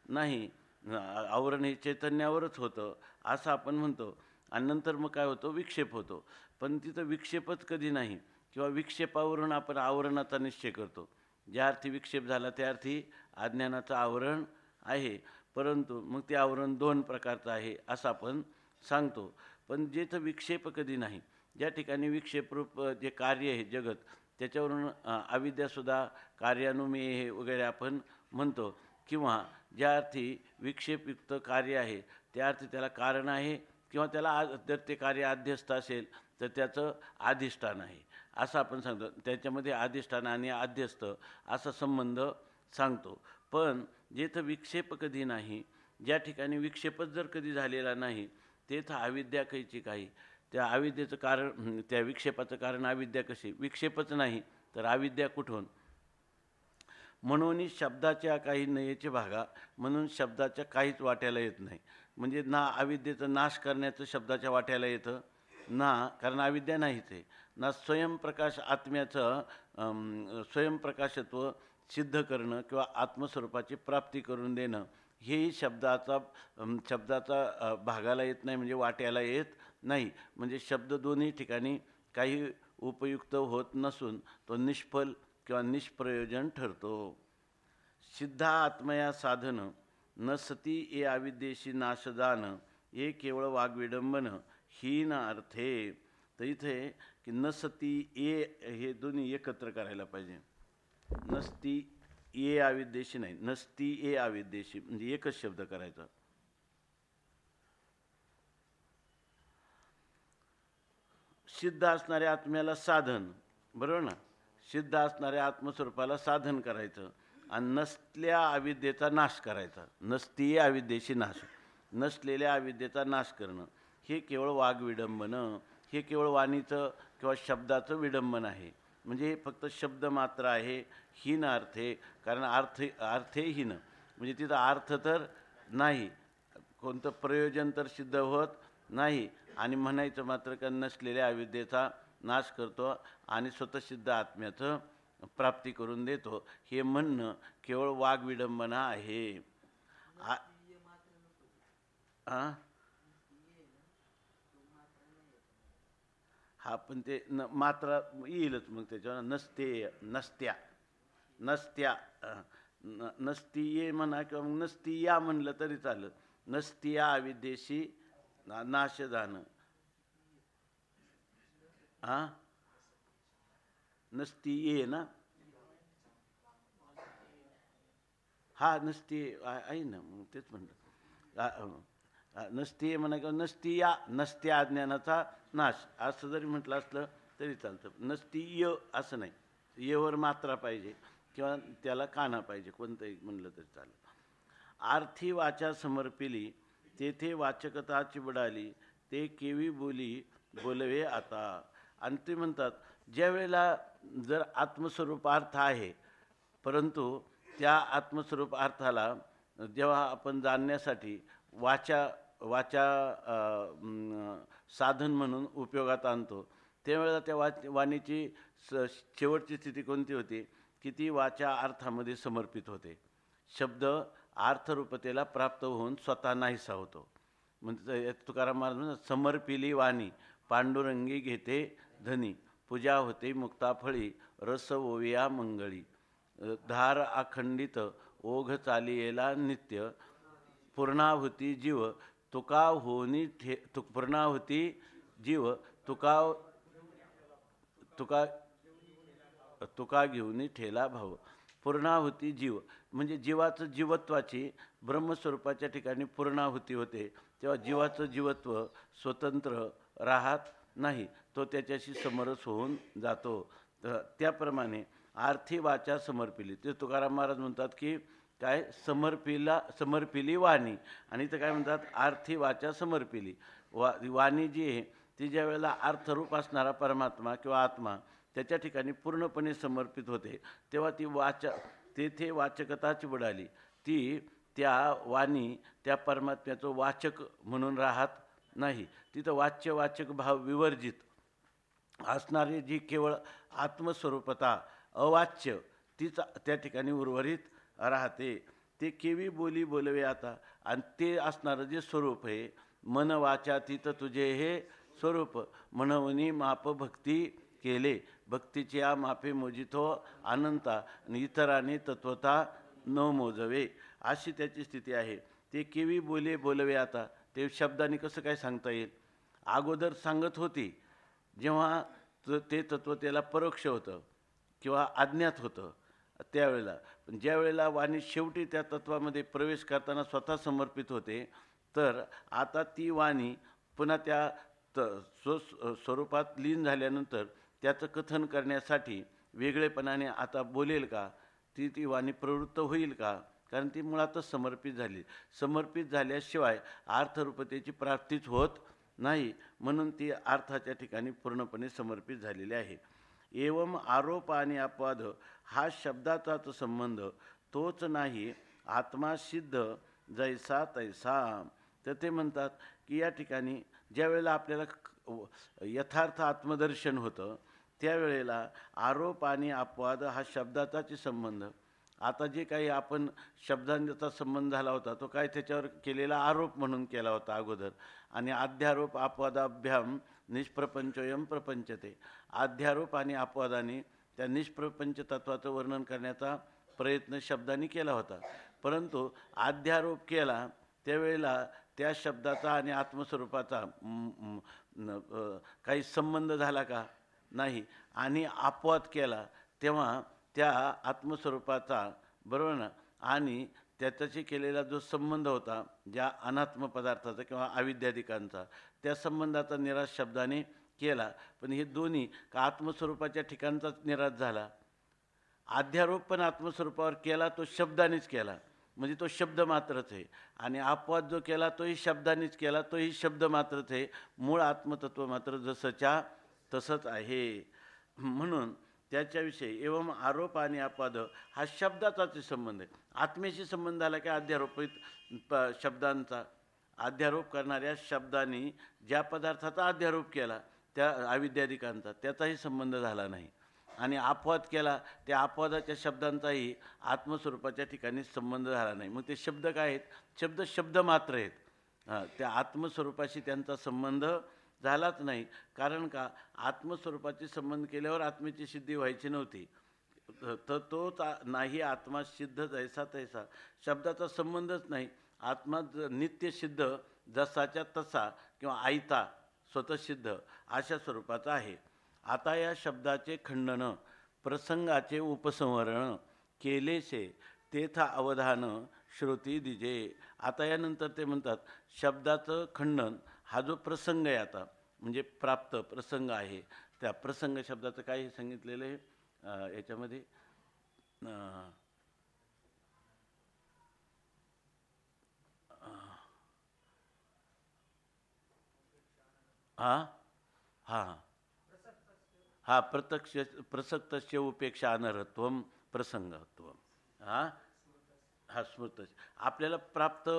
नाही. आवरण हे चैतन्यावरच होतं असं आपण म्हणतो. आणि नंतर मग काय होतं? विक्षेप होतो. पण तिथं विक्षेपच कधी नाही किंवा विक्षेपावरून आपण आवरणाचा निश्चय करतो. ज्या अर्थी विक्षेप झाला त्या अर्थी अज्ञानाचं आवरण आहे. परंतु मग ते आवरण दोन प्रकारचं आहे असं आपण सांगतो. पण जिथं विक्षेप कधी नाही, ज्या ठिकाणी विक्षेपरूप जे कार्य आहे जगत, त्याच्यावरून अविद्यासुद्धा कार्यानुमेय हे वगैरे आपण म्हणतो. किंवा ज्या अर्थी विक्षेपयुक्त कार्य आहे त्या अर्थी त्याला कारण आहे किंवा त्याला जर ते कार्य आध्यस्थ असेल तर त्याचं अधिष्ठान आहे असं आपण सांगतो. त्याच्यामध्ये अधिष्ठान आणि आध्यस्थ असा संबंध सांगतो. पण जेथं विक्षेप कधी नाही, ज्या ठिकाणी विक्षेपच जर कधी झालेला नाही तेथं अविद्या कैची काही. त्या अविद्येचं कारण, त्या विक्षेपाचं कारण अविद्या कशी? विक्षेपच नाही तर अविद्या कुठून? म्हणून शब्दाच्या काही नयेचे भागा, म्हणून शब्दाच्या काहीच वाट्याला येत नाही. म्हणजे ना अविद्येचं नाश करण्याचं शब्दाच्या वाट्याला येतं ना, कारण अविद्या नाहीच आहे ना. स्वयंप्रकाश आत्म्याचं स्वयंप्रकाशत्व सिद्ध करणं किंवा आत्मस्वरूपाची प्राप्ती करून देणं हेही शब्दाचा भागाला येत नाही, म्हणजे वाट्याला येत नाही. म्हणजे शब्द दोन्ही ठिकाणी काही उपयुक्त होत नसून तो निष्फल किंवा निष्प्रयोजन ठरतो. सिद्धा आत्मया साधन न सती ए अविद्येशी नाशदान ए केवळ वाग्विडंबन हीन अर्थे. तर इथे की न सती ए हे दोन्ही एकत्र करायला पाहिजे. नसती ए अविद्येशी नाही, नसती ए अविद्येशी, म्हणजे एकच शब्द करायचा. सिद्ध असणाऱ्या आत्म्याला साधन, बरोबर ना, सिद्ध असणाऱ्या आत्मस्वरूपाला साधन करायचं आणि नसल्या अविद्येचा नाश करायचा. नसती अविद्येशी नाश, नसलेल्या अविद्येचा नाश करणं हे केवळ वाग्विडंबन, हे केवळ वाणीचं किंवा शब्दाचं विडंबन आहे. म्हणजे हे फक्त शब्द मात्र आहे, हीन अर्थे. कारण अर्थे हीन, म्हणजे तिथं अर्थ तर नाही, कोणतं प्रयोजन तर सिद्ध होत नाही. आणि म्हणायचं मात्र का नसलेल्या अविद्येचा नाश करतो आणि स्वतःसिद्ध आत्म्याचं प्राप्ती करून देतो, हे म्हणणं केवळ वाग्विडंबना आहे. हा पण ते मात्रा येईलच मग त्याच्यावर. नसत्या नसतीये म्हणा किंवा मग नसतीया म्हणलं तरी चालत. नसतीया अविद्येशी नाश जाणं. नसतीये ना, हा नसती आहे ना, मग तेच म्हणलं. नसतीये म्हणा किंवा नसतीया, नसत्या अज्ञानाचा नाश असं जरी म्हटलं असलं तरी चालतं. नसतीय असं नाही, येवर मात्रा पाहिजे किंवा त्याला काना पाहिजे, कोणतंही म्हणलं तरी चालेल. आर्थी वाचा समर्पिली तेथे वाचकता चिबडाली, ते केवी बोली बोलवे आता. आणि ते म्हणतात ज्या वेळेला जर आत्मस्वरूप अर्थ आहे, परंतु त्या आत्मस्वरूप अर्थाला जेव्हा आपण जाणण्यासाठी वाचा वाचा साधन म्हणून उपयोगात आणतो, त्यावेळेला त्या वाणीची शेवटची स्थिती कोणती होती की ती वाचा अर्थामध्ये समर्पित होते. शब्द अर्थरूपतेला प्राप्त होऊन स्वतः नाहीसा होतो. म्हणजे तुकाराम महाराज म्हणतात, समर्पिली वाणी पांडुरंगी घेते धनी, पूजा होते मुक्ताफळी रस ओविया मंगळी, धार अखंडित ओघ चालियेला नित्य, पूर्णाहुती जीव तुका होनी पूर्णाहुती जीव तुका तुका तुका घेऊन ठेला भाव. पूर्णाहुती जीव म्हणजे जीवाचं जीवत्वाची ब्रह्मस्वरूपाच्या ठिकाणी पूर्णाहुती होते, तेव्हा जीवाचं जीवत्व स्वतंत्र राहत नाही, तो त्याच्याशी समरस होऊन जातो. त्याप्रमाणे आर्थी वाचा समर्पिली, ते तुकाराम महाराज म्हणतात की काय समर्पिली वाणी, आणि इथं काय म्हणतात आर्थी वाचा समर्पिली. वाणी जी आहे ती ज्या वेळेला अर्थरूप असणारा परमात्मा किंवा आत्मा त्याच्या ठिकाणी पूर्णपणे समर्पित होते, तेव्हा ती तेथे वाचकताची बुडाली, ती त्या वाणी त्या परमात्म्याचं वाचक म्हणून राहत नाही. तिथं वाचक भाव विवर्जित असणारी जी केवळ आत्मस्वरूपता अवाच्य तीच त्या ठिकाणी उर्वरित राहते. ते केवी बोली बोलवे आता, आणि ते असणारं जे स्वरूप आहे, मन वाचा तिथं तुझे हे स्वरूप, म्हणवनी माप भक्ती केले, भक्तीची या मापे मोजितो अनंता, आणि इतरांनी तत्वता न मोजवे, अशी त्याची स्थिती आहे. ते केवी बोले बोलवे आता, ते शब्दाने कसं काय सांगता येईल? अगोदर सांगत होती जेव्हा ते तत्व त्याला परोक्ष होतं किंवा अज्ञात होतं त्यावेळेला, पण ज्या वेळेला वाणी शेवटी त्या तत्वामध्ये प्रवेश करताना स्वतः समर्पित होते, तर आता ती वाणी पुन्हा त्या स्वरूपात लीन झाल्यानंतर त्याचं कथन करण्यासाठी वेगळेपणाने आता बोलेल का? ती वाणी प्रवृत्त होईल का? कारण ती मुळातच समर्पित झाली. समर्पित झाल्याशिवाय अर्थरूपतेची प्राप्तीच होत नाही, म्हणून ती अर्थाच्या ठिकाणी पूर्णपणे समर्पित झालेली आहे. एवम आरोप आणि अपवाद हा शब्दाचाच संबंध, तोच नाही आत्मा सिद्ध जैसा तैसा. तर ते म्हणतात की या ठिकाणी ज्या वेळेला आपल्याला यथार्थ आत्मदर्शन होतं, त्यावेळेला आरोप आणि अपवाद हा शब्दाचाच संबंध. आता जे काही आपण शब्दांचा संबंध झाला होता तो काय त्याच्यावर केलेला आरोप म्हणून केला होता अगोदर, आणि अध्यारोप अपवादाभ्याम निष्प्रपंचोयम प्रपंचते. अध्यारोप आणि अपवादाने त्या निष्प्रपंच तत्वाचं वर्णन करण्याचा प्रयत्न शब्दांनी केला होता, परंतु अध्यारोप केला त्यावेळेला त्या शब्दाचा आणि आत्मस्वरूपाचा काही संबंध झाला का? नाही. आणि अपवाद केला तेव्हा त्या आत्मस्वरूपाचा, बरोबर ना, आणि त्याच्याशी केलेला जो संबंध होता ज्या अनात्म पदार्थाचा किंवा अविद्यादिकांचा, त्या संबंधाचा निराश शब्दाने केला. पण हे दोन्ही का आत्मस्वरूपाच्या ठिकाणचाच निराश झाला. अध्यारोप पण आत्मस्वरूपावर केला तो शब्दानेच केला, म्हणजे तो शब्द मात्रच आहे, आणि अपवाद जो केला तोही शब्दानेच केला, तोही शब्द मात्रच आहे. मूळ आत्मतत्व मात्र जसंच्या तसंच आहे. म्हणून त्याच्याविषयी एवम आरोप आणि अपवाद हा शब्दाचाच संबंध आहे. आत्म्याशी संबंध आला की अध्यारोपित शब्दांचा, अध्यारोप करणाऱ्या शब्दांनी ज्या पदार्थाचा अध्यारोप केला त्या अविद्यादिकांचा, त्याचाही संबंध झाला नाही. आणि अपवाद केला त्या अपवादाच्या शब्दांचाही आत्मस्वरूपाच्या ठिकाणी संबंध झाला नाही. मग ते शब्द काय आहेत? शब्द मात्र आहेत. त्या आत्मस्वरूपाशी त्यांचा संबंध झालाच नाही. कारण का? आत्मस्वरूपाचे संबंध केल्यावर आत्म्याची सिद्धी व्हायची नव्हती. तर तोच नाही आत्मा सिद्ध जैसा तैसा, शब्दाचा संबंधच नाही. आत्मा नित्य सिद्ध जसाच्या तसा किंवा आयता स्वतःसिद्ध अशा स्वरूपाचा आहे. आता या शब्दाचे खंडन प्रसंगाचे उपसंहरण केलेसे तेथा अवधान श्रुती दिजे. आता यानंतर ते म्हणतात शब्दाचं खंडन हा जो प्रसंग आहे, आता म्हणजे प्राप्त प्रसंग आहे, त्या प्रसंग शब्दाचं काय सांगितलेलं आहे याच्यामध्ये? हां हां हा प्रत्यक्ष प्रसक्तस्य उपेक्षा अनर्हत्वम प्रसंगत्वम. हा स्मृत आपल्याला प्राप्त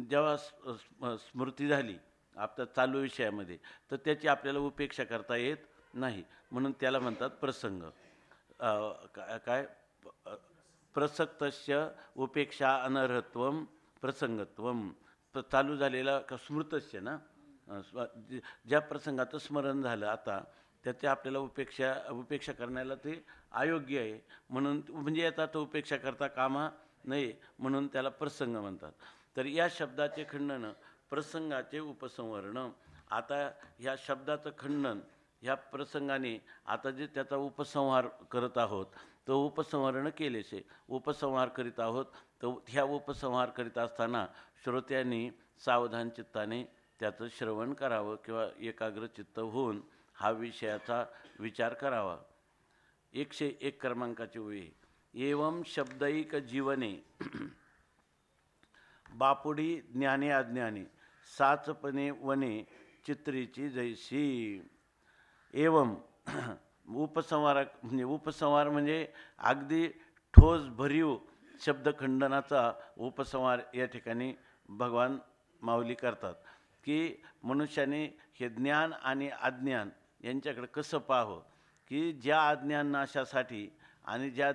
जेव्हा स्मृती झाली आपल्या चालू विषयामध्ये, तर त्याची आपल्याला उपेक्षा करता येत नाही, म्हणून त्याला म्हणतात प्रसंग. काय प्रसक्तस्य उपेक्षा अनर्हत्वम प्रसंगत्वम. चालू झालेला का स्मृतस्य ना, ज्या प्रसंगाचं स्मरण झालं आता त्याची आपल्याला उपेक्षा करण्याला ते अयोग्य आहे, म्हणून म्हणजे याचा तो उपेक्षा करता कामा नाही, म्हणून त्याला प्रसंग म्हणतात. तर या शब्दाचे खंडन प्रसंगाचे उपसंहरण. आता ह्या शब्दाचं खंडन ह्या प्रसंगाने आता जे त्याचा उपसंहार करत आहोत, तो उपसंहरण केलेचे उपसंहार करीत आहोत. तर ह्या उपसंहार करीत असताना श्रोत्यांनी सावधान चित्ताने त्याचं श्रवण करावं किंवा एकाग्र चित्त होऊन हा विषयाचा विचार करावा. 101 क्रमांकाची ओळी. एवं शब्दैक जीवने बापुडी ज्ञाने अज्ञाने साचपणे वने चित्रीची जैसी. एवं उपसंहार म्हणजे अगदी ठोस भरीव शब्दखंडनाचा उपसंहार या ठिकाणी भगवान माऊली करतात, की मनुष्याने हे ज्ञान आणि अज्ञान यांच्याकडे कसं पाहावं, की ज्या अज्ञान नाशासाठी आणि ज्या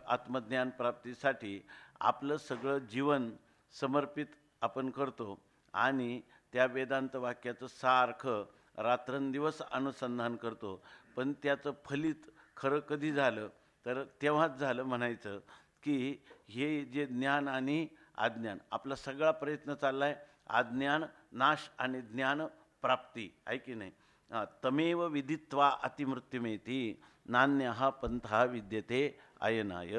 आत्मज्ञान प्राप्तीसाठी आपलं सगळं जीवन समर्पित आपण करतो आणि त्या वेदांत वाक्याचं सारखं रात्रंदिवस अनुसंधान करतो, पण त्याचं फलित खरं कधी झालं तर तेव्हाच झालं म्हणायचं, की हे जे ज्ञान आणि अज्ञान आपला सगळा प्रयत्न चालला आहे अज्ञान नाश आणि ज्ञान प्राप्ती, आहे की नाही. तमेव विदित्वा अतिमृत्युमेती नान्य हा पंथा विद्यते अयनाय.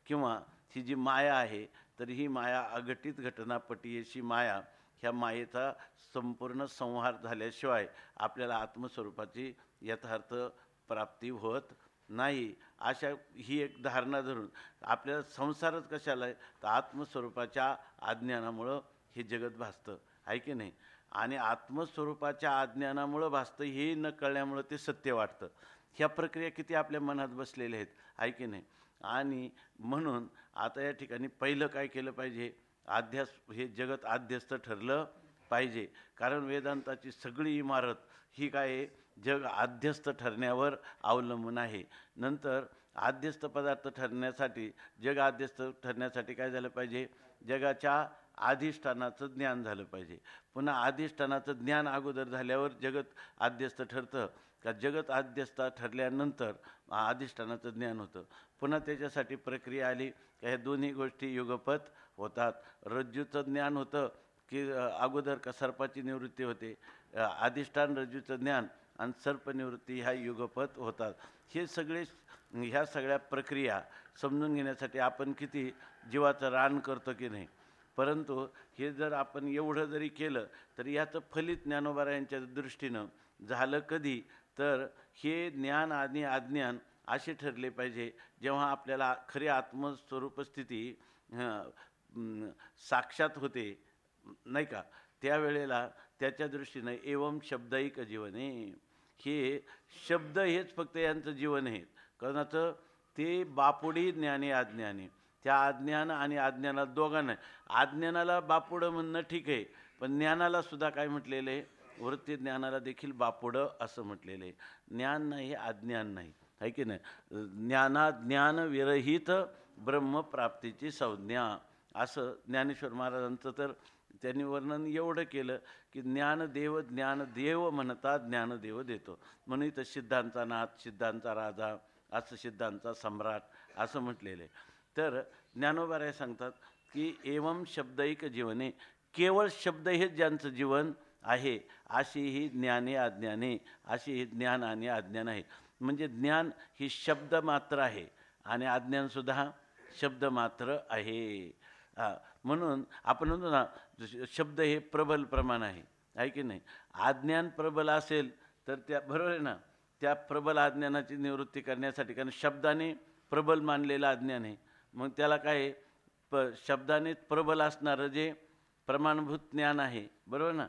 किंवा ही जी माया आहे तर ही माया अघटित घटनापटीयशी माया, ह्या मायेचा संपूर्ण संहार झाल्याशिवाय आपल्याला आत्मस्वरूपाची यथार्थ प्राप्ती होत नाही. अशा ही एक धारणा धरून आपल्याला संसारच कशाला आहे, तर आत्मस्वरूपाच्या अज्ञानामुळं हे जगत भासतं, आहे की नाही. आणि आत्मस्वरूपाच्या अज्ञानामुळं भासतं हे न कळल्यामुळं ते सत्य वाटतं. ह्या प्रक्रिया किती आपल्या मनात बसलेल्या आहेत, आहे की नाही. आणि म्हणून आता या ठिकाणी पहिलं काय केलं पाहिजे, हे जगत आध्यस्थ ठरलं पाहिजे. कारण वेदांताची सगळी इमारत ही काय आहे, जग आध्यस्थ ठरण्यावर अवलंबून आहे. नंतर आध्यस्थ पदार्थ ठरण्यासाठी जग आध्यस्थ ठरण्यासाठी काय झालं पाहिजे, जगाच्या अधिष्ठानाचं ज्ञान झालं पाहिजे. पुन्हा अधिष्ठानाचं ज्ञान अगोदर झाल्यावर जगत आध्यस्थ ठरतं का, जगत आध्यस्थ ठरल्यानंतर अधिष्ठानाचं ज्ञान होतं. पुन्हा त्याच्यासाठी प्रक्रिया आली का ह्या दोन्ही गोष्टी युगपत होतात. रज्जूचं ज्ञान होतं की अगोदर का सर्पाची निवृत्ती होते, अधिष्ठान रज्जूचं ज्ञान आणि सर्पनिवृत्ती ह्या युगपत होतात. ह्या सगळ्या प्रक्रिया समजून घेण्यासाठी आपण किती जीवाचं रान करतो की नाही. परंतु हे जर आपण एवढं जरी केलं तरी याचं फलित ज्ञानोबा दृष्टीनं झालं कधी, तर हे ज्ञान आणि अज्ञान असे ठरले पाहिजे जेव्हा आपल्याला खरी आत्मस्वरूप स्थिती साक्षात होते, नाही का. त्यावेळेला त्याच्या दृष्टीनं एवं शब्दैक जीवने, हे शब्द हेच फक्त यांचं जीवन आहे. कोणाचं, ते बापुडी ज्ञाने अज्ञाने. त्या अज्ञान आणि अज्ञानाला दोघांना, अज्ञानाला बापुडं म्हणणं ठीक आहे, पण ज्ञानाला सुद्धा काय म्हटलेलं आहे, वृत्ती ज्ञानाला देखील बापुडं असं म्हटलेलं आहे. ज्ञान नाही अज्ञान नाही, आहे की नाही. ज्ञान विरहित ब्रह्मप्राप्तीची संज्ञा, असं ज्ञानेश्वर महाराजांचं तर त्यांनी वर्णन एवढं केलं की ज्ञानदेव म्हणता ज्ञानदेव देतो. म्हणून इथं सिद्धांचा नाथ, सिद्धांचा राजा, असं सिद्धांचा सम्राट असं म्हटलेलं आहे. तर ज्ञानोबा सांगतात की एवं शब्दैक जीवने, केवळ शब्द हेच ज्यांचं जीवन आहे, अशी ही ज्ञाने अज्ञाने, अशी ही ज्ञान आणि अज्ञान आहे. म्हणजे ज्ञान ही शब्द मात्र आहे आणि अज्ञानसुद्धा शब्द मात्र आहे. म्हणून आपण म्हणतो ना, शब्द हे प्रबल प्रमाण आहे की नाही. अज्ञान प्रबल असेल तर त्या बरोबर आहे ना, त्या प्रबल अज्ञानाची निवृत्ती करण्यासाठी, कारण शब्दाने प्रबल मानलेलं अज्ञान आहे, मग त्याला काय शब्दाने प्रबल असणारं जे प्रमाणभूत ज्ञान आहे, बरोबर ना,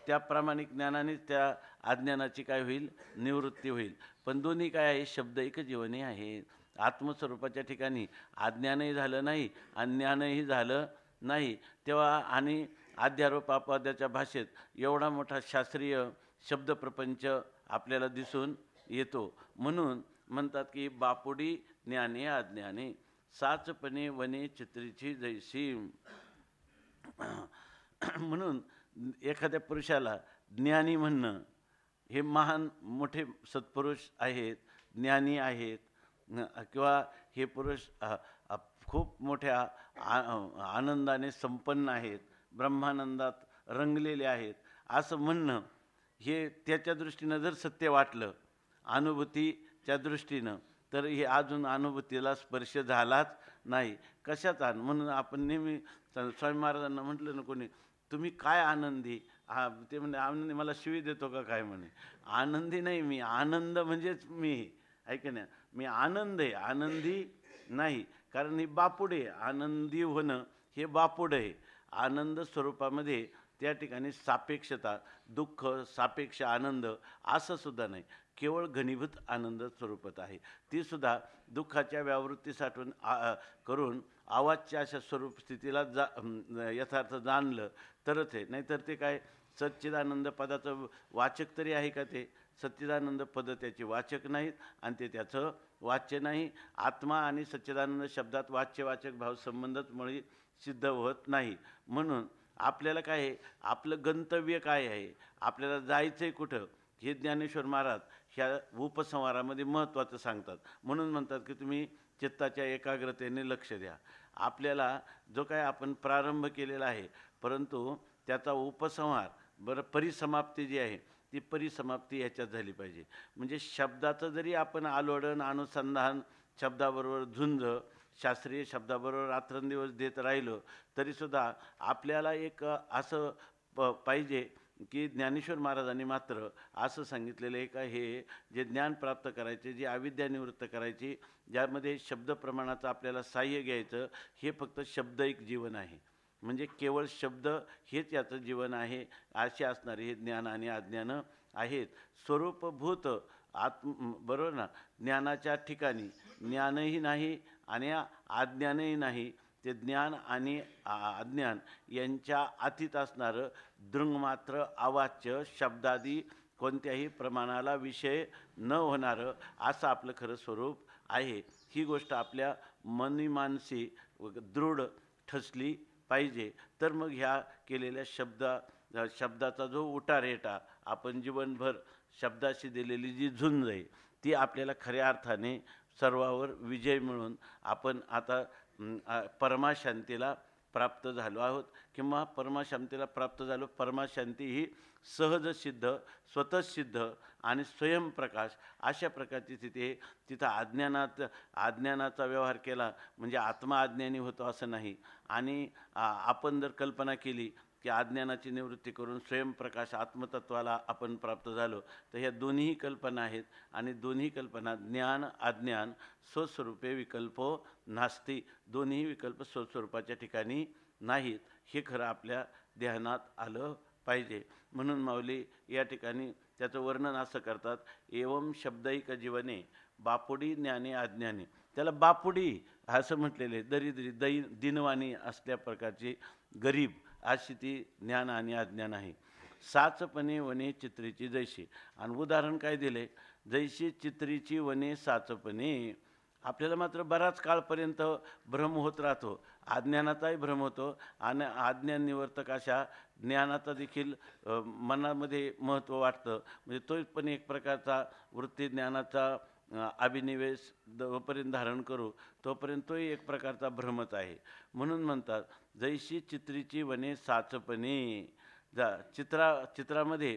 त्या प्रामाणिक ज्ञानानेच त्या अज्ञानाची काय होईल, निवृत्ती होईल. पण दोन्ही काय आहे, शब्द एक जीवनी आहे. आत्मस्वरूपाच्या ठिकाणी अज्ञानही झालं नाही आणि ज्ञानही झालं नाही, तेव्हा आणि अध्यारोप अपवादाच्या भाषेत एवढा मोठा शास्त्रीय शब्दप्रपंच आपल्याला दिसून येतो. म्हणून म्हणतात की बापुडी ज्ञाने अज्ञाने, साचपणे वने चित्रीची जैसी. म्हणून एखाद्या पुरुषाला ज्ञानी म्हणणं, हे महान मोठे सत्पुरुष आहेत, ज्ञानी आहेत, किंवा हे पुरुष खूप मोठ्या आनंदाने संपन्न आहेत, ब्रह्मानंदात रंगलेले आहेत, असं म्हणणं हे त्याच्या दृष्टीनं जर सत्य वाटलं, अनुभूतीच्या दृष्टीनं, तर हे अजून अनुभूतीला स्पर्श झालाच नाही. कशाचा? म्हणून आपण नेहमी स्वामी महाराजांना म्हटलं ना कोणी, तुम्ही काय आनंदी? ते म्हणे आनंदी मला शिवी देतो का काय म्हणे. आनंदी नाही मी, आनंद म्हणजेच मी, ऐक ना, मी आनंद आहे, आनंदी नाही. कारण ही बापुडे, आनंदी होणं हे बापुड आहे. आनंद स्वरूपामध्ये त्या ठिकाणी सापेक्षता, दुःख सापेक्ष आनंद असं सुद्धा नाही, केवळ घनीभूत आनंद स्वरूपात आहे. ती सुद्धा दुःखाच्या व्यावृत्तीसाठी करून आवाजच्या अशा स्वरूप स्थितीला यथार्थ जाणलं तरच आहे. नाहीतर ते काय सच्चिदानंद पदाचं वाचक तरी आहे का? ते सच्चिदानंद पद त्याचे वाचक नाहीत आणि ते त्याचं वाच्य नाही. आत्मा आणि सच्चिदानंद शब्दात वाच्यवाचक भाव संबंधच मुळे सिद्ध होत नाही. म्हणून आपल्याला काय आहे, आपलं गंतव्य काय आहे, आपल्याला जायचं आहे कुठं, हे ज्ञानेश्वर महाराज ह्या उपसंहारामध्ये महत्त्वाचं सांगतात. म्हणून म्हणतात की तुम्ही चित्ताच्या एकाग्रतेने लक्ष द्या. आपल्याला जो काय आपण प्रारंभ केलेला आहे, परंतु त्याचा उपसंहार परिसमाप्ती जी आहे ती परिसमाप्ती याच्यात झाली पाहिजे. म्हणजे शब्दाचं जरी आपण आलोडन अनुसंधान, शब्दाबरोबर झुंज, शास्त्रीय शब्दाबरोबर रात्रंदिवस देत राहिलो तरीसुद्धा आपल्याला एक असं पाहिजे की ज्ञानेश्वर महाराजांनी मात्र असं सांगितलेलं आहे का, हे जे ज्ञान प्राप्त करायचे, जी अविद्या निवृत्त करायची, ज्यामध्ये शब्द प्रमाणाचं आपल्याला साह्य घ्यायचं, हे फक्त शब्द एक जीवन आहे. म्हणजे केवळ शब्द हेच याचं जीवन आहे, असे असणारे हे ज्ञान आणि अज्ञान आहेत. स्वरूपभूत बरोबर ना, ज्ञानाच्या ठिकाणी ज्ञानही नाही आणि अज्ञानही नाही. ते ज्ञान आणि अज्ञान यांच्या अतीत असणारं दृंगमात्र अवाच्य शब्दादी कोणत्याही प्रमाणाला विषय न होणारं असं आपलं खरं स्वरूप आहे. ही गोष्ट आपल्या मनीमानसी दृढ ठसली पाहिजे. तर मग ह्या केलेल्या शब्दाचा जो उटारेटा, आपण जीवनभर शब्दाशी दिलेली जी झुंज आहे, ती आपल्याला खऱ्या अर्थाने सर्वावर विजय मिळून आपण आता परमाशांतीला प्राप्त झालो आहोत, किंवा परमाशांतीला प्राप्त झालो. परमाशांती ही सहज सिद्ध, स्वतः सिद्ध आणि स्वयंप्रकाश अशा प्रकारची स्थिती आहे. तिथं अज्ञानाचा व्यवहार केला म्हणजे आत्मा अज्ञानी होतो असं नाही. आणि आपण जर कल्पना केली की अज्ञानाची निवृत्ती करून स्वयंप्रकाश आत्मतत्वाला आपण प्राप्त झालो, तर ह्या दोन्ही कल्पना आहेत. आणि दोन्ही कल्पना ज्ञान अज्ञान स्वस्वरूपे विकल्पो नास्ती, दोन्ही विकल्प स्वस्वरूपाच्या ठिकाणी नाहीत. हे खरं आपल्या ध्यानात आलं पाहिजे. म्हणून माऊली या ठिकाणी त्याचं वर्णन असं करतात, एवं शब्दैक जीवने बापुडी ज्ञाने अज्ञाने. त्याला बापुडी असं म्हटलेले, दरिद्री दिनवाणी असल्या प्रकारची गरीब अशी ती ज्ञान आणि अज्ञान आहे. साचपणे वने चित्रीची जैशी. आणि उदाहरण काय दिले, जैशी चित्रीची वने साचपणे. आपल्याला मात्र बराच काळपर्यंत भ्रम होत राहतो, अज्ञानाचाही भ्रम होतो आणि अज्ञान निवर्तक अशा ज्ञानाचा देखील मनामध्ये महत्त्व वाटतं. म्हणजे तो पण एक प्रकारचा वृत्ती ज्ञानाचा अभिनिवेश जोपर्यंत धारण करू तोपर्यंत तोही एक प्रकारचा भ्रमच आहे. म्हणून म्हणतात जैशी चित्रीची वने साचपणे. चित्रामध्ये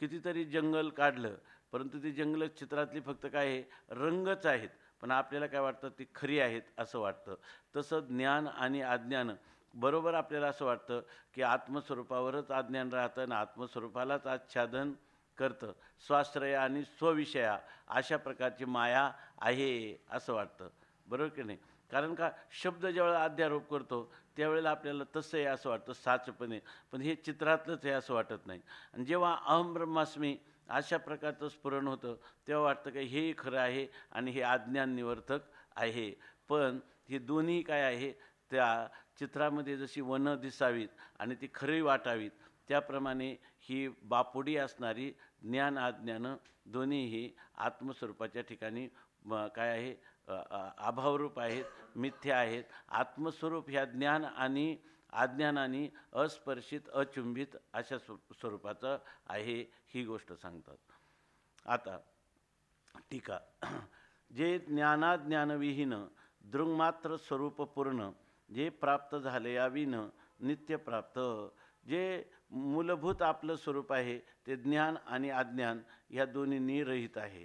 कितीतरी जंगल काढलं, परंतु ती जंगल चित्रातली फक्त काय आहे, रंगच आहेत, पण आपल्याला काय वाटतं ती खरी आहेत असं वाटतं. तसं ज्ञान आणि अज्ञान बरोबर आपल्याला असं वाटतं की आत्मस्वरूपावरच अज्ञान राहतं आणि आत्मस्वरूपालाच आच्छादन करतं. स्वाश्रय आणि स्वविषया अशा प्रकारची माया आहे असं वाटतं, बरोबर की नाही. कारण का शब्द ज्यावेळेला अध्यारोप करतो त्यावेळेला आपल्याला तसं आहे असं वाटतं, साचपणे, पण हे चित्रातलंच आहे असं वाटत नाही. आणि जेव्हा अहम ब्रह्मास्मी अशा प्रकारचं स्फुरण होतं तेव्हा वाटतं की हेही खरं आहे आणि हे अज्ञान निवर्तक आहे. पण हे दोन्ही काय आहे, त्या चित्रामध्ये जशी वनं दिसावीत आणि ती खरी वाटावीत त्याप्रमाणे ही बापुडी असणारी ज्ञान अज्ञानं दोन्हीही आत्मस्वरूपाच्या ठिकाणी काय आहे, अभावरूप आहेत, मिथ्या आहेत. आत्मस्वरूप ह्या ज्ञान आणि अज्ञानाने अस्पर्शित अचुंबित अशा स्वरूपाचं आहे, ही गोष्ट सांगतात. आता टीका. जे ज्ञानाज्ञानविहीन दृङ्मात्र स्वरूपपूर्ण जे प्राप्त झाले याविन नित्य प्राप्त. जे मूलभूत आपलं स्वरूप आहे ते ज्ञान आणि अज्ञान या दोन्हींनी रहित आहे.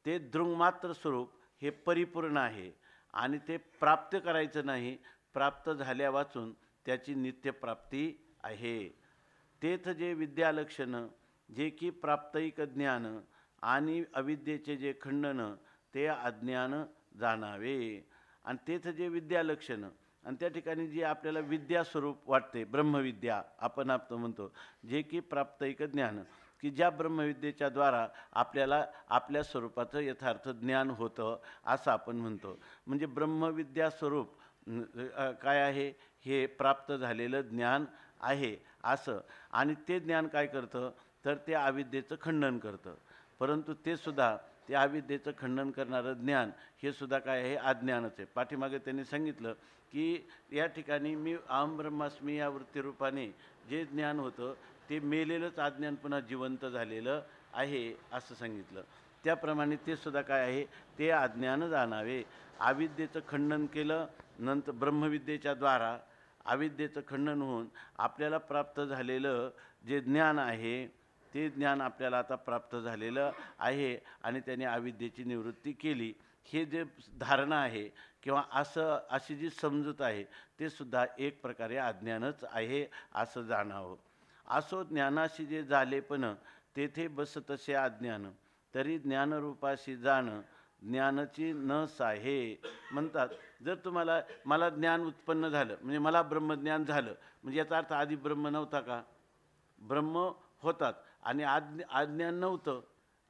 ते दृङ्मात्र स्वरूप हे परिपूर्ण आहे आणि ते प्राप्त करायचं नाही, प्राप्त झाल्या वाचून त्याची नित्यप्राप्ती आहे. तेथ जे विद्यालक्षण जे की प्राप्तैक ज्ञान आणि अविद्येचे जे खंडन ते अज्ञान जाणावे. आणि तेथ जे विद्यालक्षण आणि त्या ठिकाणी जी आपल्याला विद्यास्वरूप वाटते, ब्रह्मविद्या आपण म्हणतो, जे की प्राप्तैक ज्ञान, की ज्या ब्रह्मविद्येच्या द्वारा आपल्याला आपल्या स्वरूपाचं यथार्थ ज्ञान होतं असं आपण म्हणतो. म्हणजे ब्रह्मविद्या स्वरूप काय आहे, हे प्राप्त झालेलं ज्ञान आहे असं. आणि ते ज्ञान काय करतं तर ते अविद्येचं खंडन करतं. परंतु ते सुद्धा ते अविद्येचं खंडन करणारं ज्ञान हे सुद्धा काय आहे, अज्ञानच आहे. पाठीमागे त्यांनी सांगितलं की या ठिकाणी मी अहम ब्रह्मास्मी या वृत्तीरूपाने जे ज्ञान होतं ते मेलेलंच अज्ञान पुन्हा जिवंत झालेलं आहे असं सांगितलं. त्याप्रमाणे ते सुद्धा काय आहे, ते अज्ञान जाणावे. अविद्येचं खंडन केलं, नंतर ब्रह्मविद्येच्या द्वारा अविद्येचं खंडन होऊन आपल्याला प्राप्त झालेलं जे ज्ञान आहे ते ज्ञान आपल्याला आता प्राप्त झालेलं आहे आणि त्याने अविद्येची निवृत्ती केली. हे जे धारणा आहे किंवा अशी जी समजूत आहे ते सुद्धा एक प्रकारे अज्ञानच आहे असं जाणावं. असो ज्ञानाशी जे झाले पण तेथे बस तसे अज्ञान, तरी ज्ञानरूपाशी जाण ज्ञानाची नस आहे. म्हणतात जर तुम्हाला मला ज्ञान उत्पन्न झालं म्हणजे मला ब्रह्मज्ञान झालं म्हणजे याचा अर्थ आधी ब्रह्म नव्हता का? ब्रह्म होतात आणि अज्ञान नव्हतं.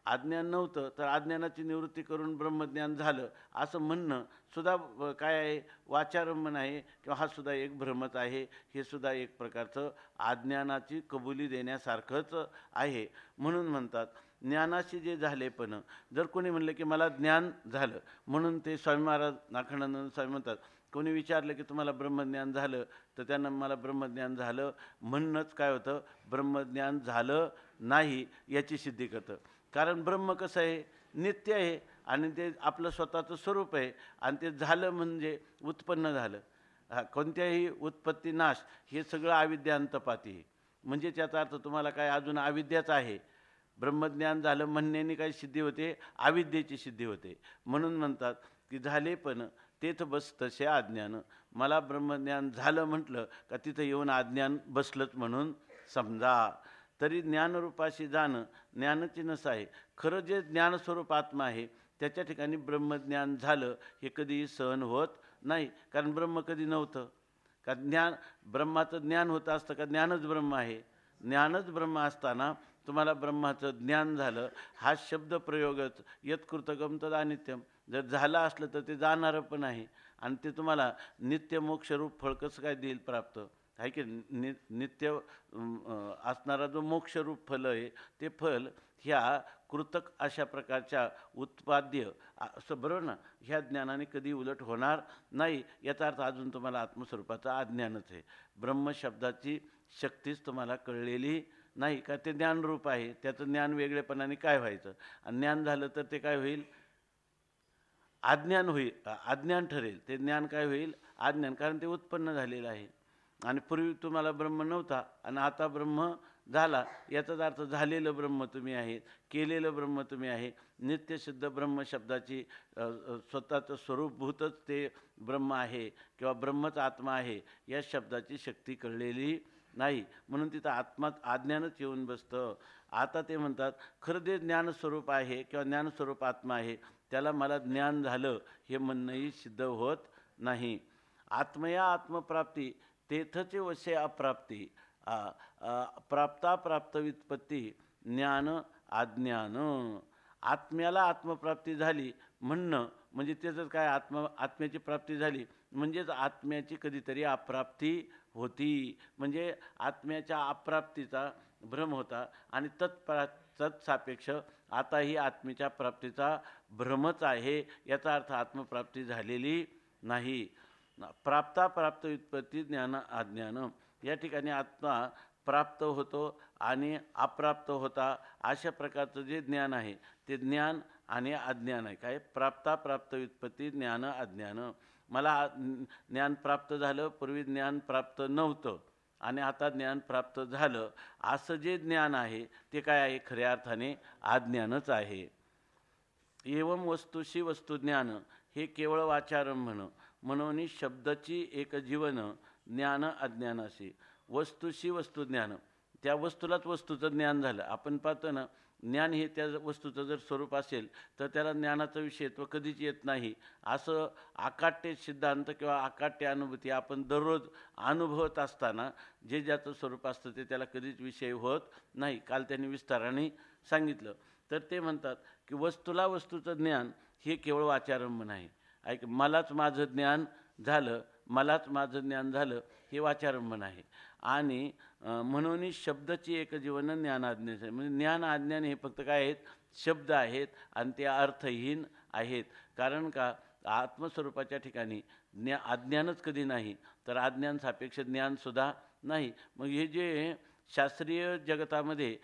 अज्ञान नव्हतं तर अज्ञानाची निवृत्ती करून ब्रह्मज्ञान झालं असं म्हणणं सुद्धा काय आहे, वाचारंभण आहे किंवा हा सुद्धा एक भ्रमच आहे. हे सुद्धा एक प्रकारचं अज्ञानाची कबुली देण्यासारखंच आहे. म्हणून म्हणतात ज्ञानाशी जे झाले पण, जर कोणी म्हणलं की मला ज्ञान झालं म्हणून ते स्वामी महाराज नाखणानंद स्वामी म्हणतात, कोणी विचारलं की तुम्हाला ब्रह्मज्ञान झालं तर त्यांना मला ब्रह्मज्ञान झालं म्हणणंच काय होतं, ब्रह्मज्ञान झालं नाही याची सिद्धी करतं. कारण ब्रह्म कसं आहे, नित्य आहे आणि ते आपलं स्वतःचं स्वरूप आहे आणि ते झालं म्हणजे उत्पन्न झालं. कोणत्याही उत्पत्ती नाश हे सगळं अविद्यांतपाती. म्हणजे त्याचा अर्थ तुम्हाला काय अजून अविद्याच आहे. ब्रह्मज्ञान झालं म्हणण्याने काही सिद्धी होते, अविद्येची सिद्धी होते. म्हणून म्हणतात की झाले पण तेथ बस तसे अज्ञान. मला ब्रह्मज्ञान झालं म्हटलं का तिथं येऊन अज्ञान बसलंच म्हणून समजा. तरी ज्ञानरूपाशी जाणं ज्ञानाची नस आहे. खरं जे ज्ञानस्वरूप आत्मा आहे त्याच्या ठिकाणी ब्रह्मज्ञान झालं हे कधीही सहन होत नाही. कारण ब्रह्म कधी नव्हतं का? ब्रह्माचं ज्ञान होतं असतं का? ज्ञानच ब्रह्म आहे. ज्ञानच ब्रह्म असताना तुम्हाला ब्रह्माचं ज्ञान झालं हा शब्द प्रयोगच यत्कृतगम तदानित्यम. जर झालं असलं तर ते जाणारं पण आहे आणि ते तुम्हाला नित्य मोक्षरूप फळ कसं काय देईल प्राप्त आहे की नित्य असणारा जो मोक्षरूप फल आहे ते फल ह्या कृतक अशा प्रकारच्या उत्पाद्य असं बरोबर ना, ह्या ज्ञानाने कधी उलट होणार नाही. याचा अर्थ अजून तुम्हाला आत्मस्वरूपाचं अज्ञानच आहे. ब्रह्मशब्दाची शक्तीच तुम्हाला कळलेली नाही का? ते ज्ञानरूप आहे, त्याचं ज्ञान वेगळेपणाने काय व्हायचं आणि ज्ञान झालं तर ते काय होईल, अज्ञान होईल, अज्ञान ठरेल. ते ज्ञान काय होईल, अज्ञान. कारण ते उत्पन्न झालेलं आहे आणि पूर्वी तुम्हाला ब्रह्म नव्हता आणि आता ब्रह्म झाला. याचाच अर्थ झालेलं ब्रह्म तुम्ही आहे, केलेलं ब्रह्म तुम्ही आहे. नित्यसिद्ध ब्रह्मशब्दाची स्वतःचं स्वरूपभूतच ते ब्रह्म आहे किंवा ब्रह्मच आत्मा आहे या शब्दाची शक्ती कळलेली नाही. म्हणून तिथं आत्मा अज्ञानच येऊन बसतं. आता ते म्हणतात खरं जे ज्ञानस्वरूप आहे किंवा ज्ञानस्वरूप आत्मा आहे त्याला मला ज्ञान झालं हे म्हणणंही सिद्ध होत नाही. आत्मया आत्मप्राप्ती तेथचे वसे अप्राप्ती. प्राप्ता व्युत्पत्ती ज्ञान अज्ञान. आत्म्याला आत्मप्राप्ती झाली म्हणणं म्हणजे त्याचं काय, आत्म्याची प्राप्ती झाली म्हणजेच आत्म्याची कधीतरी अप्राप्ती होती. म्हणजे आत्म्याच्या अप्राप्तीचा भ्रम होता आणि तत्सापेक्ष आता ही आत्म्याच्या प्राप्तीचा भ्रमच आहे. याचा अर्थ आत्मप्राप्ती झालेली नाही. प्राप्त व्युत्पत्ती ज्ञान अज्ञान. या ठिकाणी आत्मा प्राप्त होतो आणि अप्राप्त होता अशा प्रकारचं जे ज्ञान आहे ते ज्ञान आणि अज्ञान आहे. काय, प्राप्त व्युत्पत्ती ज्ञान अज्ञान. मला ज्ञान प्राप्त झालं, पूर्वी ज्ञान प्राप्त नव्हतं आणि आता ज्ञान प्राप्त झालं असं जे ज्ञान आहे ते काय आहे, खऱ्या अर्थाने अज्ञानच आहे. एवं वस्तुशी वस्तुज्ञान हे केवळ वाचारंभ म्हणून शब्दाची एक जीवन ज्ञान अज्ञानाशी. वस्तुशी वस्तुज्ञान, त्या वस्तूलाच वस्तूचं ज्ञान झालं. आपण पाहतो ना, ज्ञान हे त्या वस्तूचं जर स्वरूप असेल तर त्याला ज्ञानाचं विषयत्व कधीच येत नाही. असं आकाट्य सिद्धांत किंवा आकाट्य अनुभूती आपण दररोज अनुभवत असताना जे ज्याचं स्वरूप असतं ते त्याला कधीच विषय होत नाही. काल त्यांनी विस्ताराने सांगितलं. तर ते म्हणतात की वस्तूला वस्तूचं ज्ञान हे केवळ वाचारंभ नाही. ऐक, मलाच माझं ज्ञान झालं, मलाच माझं ज्ञान झालं हे वाचारंभ नाही. आणि म्हणून शब्दाची एक जीवन ज्ञान अज्ञान आहे. म्हणजे ज्ञान अज्ञान हे फक्त काय आहेत, शब्द आहेत आणि ते अर्थहीन आहेत. कारण का, आत्मस्वरूपाच्या ठिकाणी अज्ञानच कधी नाही तर अज्ञान सापेक्ष ज्ञानसुद्धा नाही. मग हे जे शास्त्रीय जगतामध्ये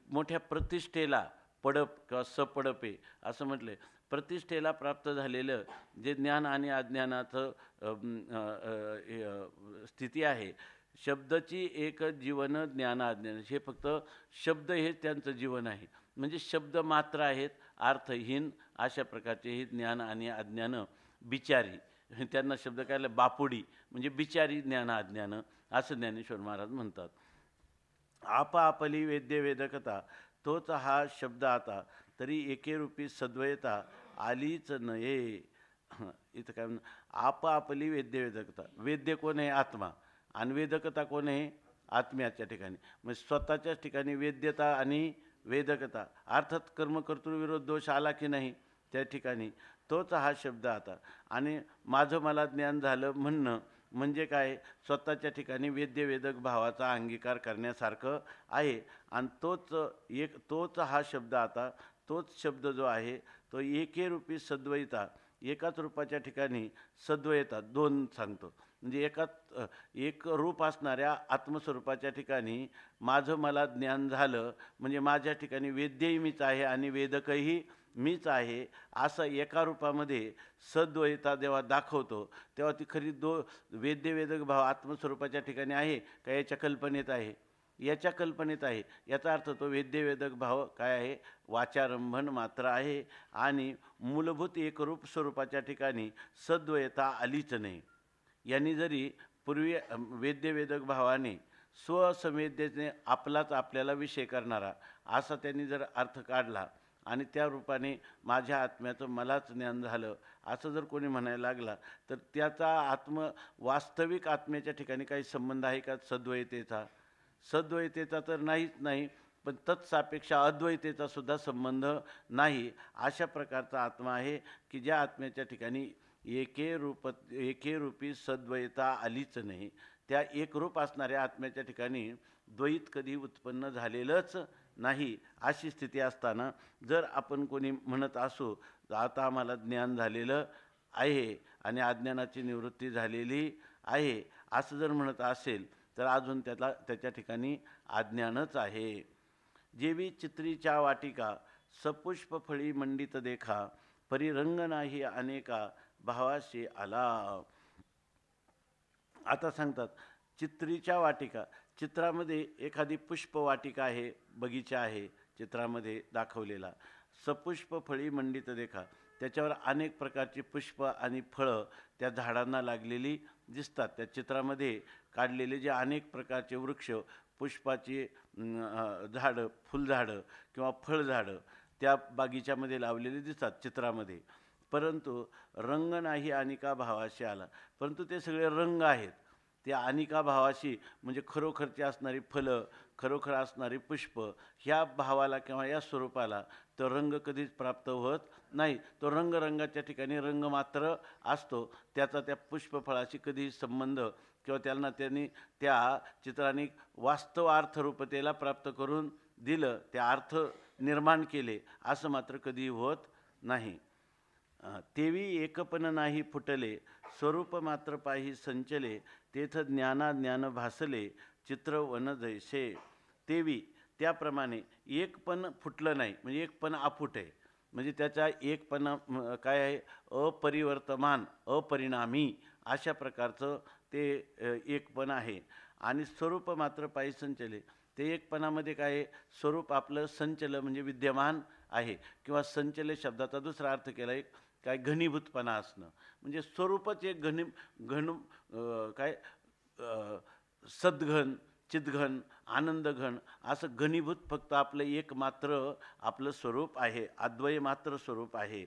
मोठ्या प्रतिष्ठेला पडप किंवा सपडप आहे असं म्हटलं, प्रतिष्ठेला प्राप्त झालेलं जे ज्ञान आणि अज्ञानाचं स्थिती आहे, शब्दाची एक जीवन ज्ञान अज्ञान, हे फक्त शब्द हे त्यांचं जीवन आहे. म्हणजे शब्द मात्र आहेत, अर्थहीन अशा प्रकारचे हे ज्ञान आणि अज्ञान बिचारी. त्यांना शब्द काय, बापुडी म्हणजे बिचारी ज्ञान अज्ञान असं ज्ञानेश्वर महाराज म्हणतात. आपली वेद्य वेदकता तोच हा शब्द आता तरी एकेरूपी सद्वयता आलीच नये. इथं काय आपली वेद्य वेदकता. वेद्य कोण आहे, आत्मा, आणि वेदकता कोण आहे, आत्म्याच्या ठिकाणी. म्हणजे स्वतःच्याच ठिकाणी वेद्यता आणि वेदकता, अर्थात कर्मकर्तृविरोध दोष आला की नाही त्या ठिकाणी तोच हा शब्द आता. आणि माझं मला ज्ञान झालं म्हणणं म्हणजे काय, स्वतःच्या ठिकाणी वेद्य वेदक भावाचा अंगीकार करण्यासारखं आहे. आणि तोच हा शब्द आता, तोच शब्द जो आहे तो एकेरूपी सद्वयता, एकाच रूपाच्या ठिकाणी सद्वयता, दोन सांगतो. म्हणजे एक रूप असणाऱ्या आत्मस्वरूपाच्या ठिकाणी माझं मला ज्ञान झालं म्हणजे माझ्या ठिकाणी वेद्यही मीच आहे आणि वेदकही मीच आहे असं एका रूपामध्ये सद्वयता जेव्हा दाखवतो तेव्हा ती खरी वेद्य वेदक भाव आत्मस्वरूपाच्या ठिकाणी आहे का याच्या कल्पनेत आहे, याच्या कल्पनेत आहे. याचा अर्थ तो वेद्य वेदक भाव काय आहे, वाचारंभन मात्र आहे. आणि मूलभूत एकरूप स्वरूपाच्या ठिकाणी सद्वयता आलीच नाही. यांनी जरी पूर्वी वेद्य वेदक भावाने स्वसंवेद्येने आपल्याला विषय करणारा असा त्यांनी जर अर्थ काढला आणि त्या रूपाने माझ्या आत्म्याचं मलाच ज्ञान झालं असं जर कोणी म्हणायला लागला तर त्याचा वास्तविक आत्म्याच्या ठिकाणी काही संबंध आहे का सद्वयतेचा? सद्वयतेचा तर नाहीच नाही, पण तत्सापेक्ष अद्वैतेचा सुद्धा संबंध नाही. अशा प्रकारचा आत्मा आहे की ज्या आत्म्याच्या ठिकाणी एकेरूपी सद्वयता आलीच नाही. त्या एकरूप असणाऱ्या आत्म्याच्या ठिकाणी द्वैत कधी उत्पन्न झालेलंच नाही. अशी स्थिती असताना जर आपण कोणी म्हणत असू आता आम्हाला ज्ञान झालेलं आहे आणि अज्ञानाची निवृत्ती झालेली आहे असं जर म्हणत असेल तर अजून त्याच्या ठिकाणी अज्ञानच आहे. जेवी चित्रीच्या वाटिका सपुष्प फळी मंडित देखा परिरंग नाही अनेका भावाशी आला. आता सांगतात चित्रीच्या वाटिका, चित्रामध्ये एखादी पुष्प वाटिका आहे, बगीचा आहे चित्रामध्ये दाखवलेला. सपुष्प फळी मंडित देखा, त्याच्यावर अनेक प्रकारची पुष्प आणि फळं त्या झाडांना लागलेली दिसतात. त्या चित्रामध्ये काढलेले जे अनेक प्रकारचे वृक्ष, पुष्पाची झाडं, फुलझाडं किंवा फळझाडं त्या बागीच्यामध्ये लावलेली दिसतात चित्रामध्ये. परंतु रंग नाही अनिका भावाशी आला. परंतु ते सगळे रंग आहेत. त्या अनिका भावाशी म्हणजे खरोखरची असणारी फलं, खरोखर असणारी पुष्प, ह्या भावाला किंवा या स्वरूपाला तो रंग कधीच प्राप्त होत नाही. तो रंगाच्या ठिकाणी रंग मात्र असतो. त्याचा त्या पुष्पफळाशी कधीही संबंध किंवा त्यांनी त्या चित्राने वास्तव अर्थरूपतेला प्राप्त करून दिलं, ते अर्थ निर्माण केले, असं मात्र कधी होत नाही. तेवी एकपण नाही फुटले, स्वरूप मात्र पाही संचले, तेथ ज्ञान भासले, चित्र वन जैसे. तेवी त्याप्रमाणे एक पण फुटलं नाही, म्हणजे एक पण अफूट आहे. म्हणजे त्याचा एकपणा काय आहे, अपरिवर्तमान, अपरिणामी अशा प्रकारचं ते एकपण आहे. आणि स्वरूप मात्र पायी संचले, ते एकपणामध्ये काय आहे, स्वरूप आपलं संचल म्हणजे विद्यमान आहे. किंवा संचले शब्दाचा दुसरा अर्थ केला एक काय, घनीभूतपणा असणं. म्हणजे स्वरूपच एक काय सद्घन, चिद्घन, आनंदघन असं घनीभूत फक्त आपलं एक मात्र आपलं स्वरूप आहे, अद्वय मात्र स्वरूप आहे.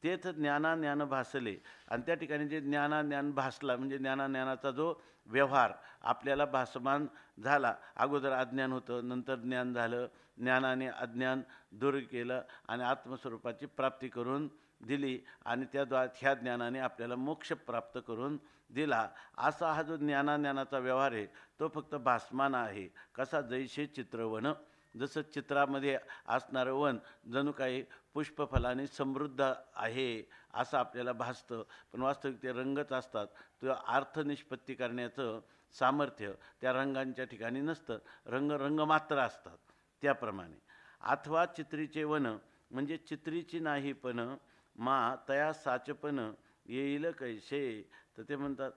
तेथ ज्ञान भासले. आणि त्या ठिकाणी जे ज्ञान भासला म्हणजे ज्ञानाचा जो व्यवहार आपल्याला भासमान झाला. अगोदर अज्ञान होतं, नंतर ज्ञान झालं, ज्ञानाने अज्ञान दूर केलं आणि आत्मस्वरूपाची प्राप्ती करून दिली. आणि ह्या ज्ञानाने आपल्याला मोक्ष प्राप्त करून दिला. असा हा जो ज्ञानाचा व्यवहार आहे तो फक्त भासमान आहे. कसा, जैसे चित्रवन, जसं चित्रामध्ये असणारं वन जणू काही पुष्पफलाने समृद्ध आहे असं आपल्याला भासतं, पण वास्तविक ते रंगच असतात. तो अर्थ निष्पत्ती करण्याचं सामर्थ्य त्या रंगांच्या ठिकाणी नसतं. रंग मात्र असतात. त्याप्रमाणे अथवा चित्रीचे वन म्हणजे चित्रीची नाही पण मा तया साचपण येईल कैसे. तर ते म्हणतात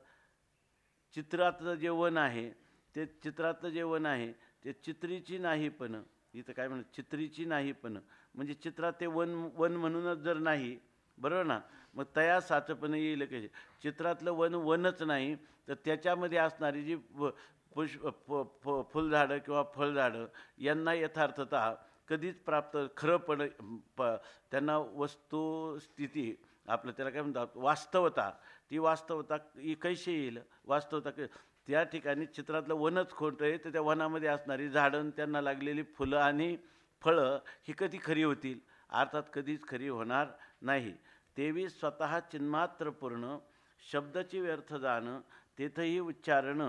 चित्रातलं जे वन आहे ते चित्रीची नाही पण, इथं काय म्हणत, चित्रीची नाही पण म्हणजे चित्रात ते वन म्हणूनच जर नाही, बरोबर ना, मग तया साचपण येईल कैसे. चित्रातलं वनच नाही तर त्याच्यामध्ये असणारी जी फुलझाडं किंवा फळझाडं यांना यथार्थता कधीच प्राप्त खरंपण त्यांना वस्तुस्थिती आपलं त्याला काय म्हणतात वास्तवता, ती वास्तवता कैशी येईल. वास्तवता त्या ठिकाणी चित्रातलं वनच खोटं आहे तर त्या वनामध्ये असणारी झाडं, त्यांना लागलेली फुलं आणि फळं ही कधी खरी होतील, अर्थात कधीच खरी होणार नाही. तेवी स्वतः चिन्मात्र पूर्ण, शब्दाची व्यर्थ जाणं, तेथेही उच्चारण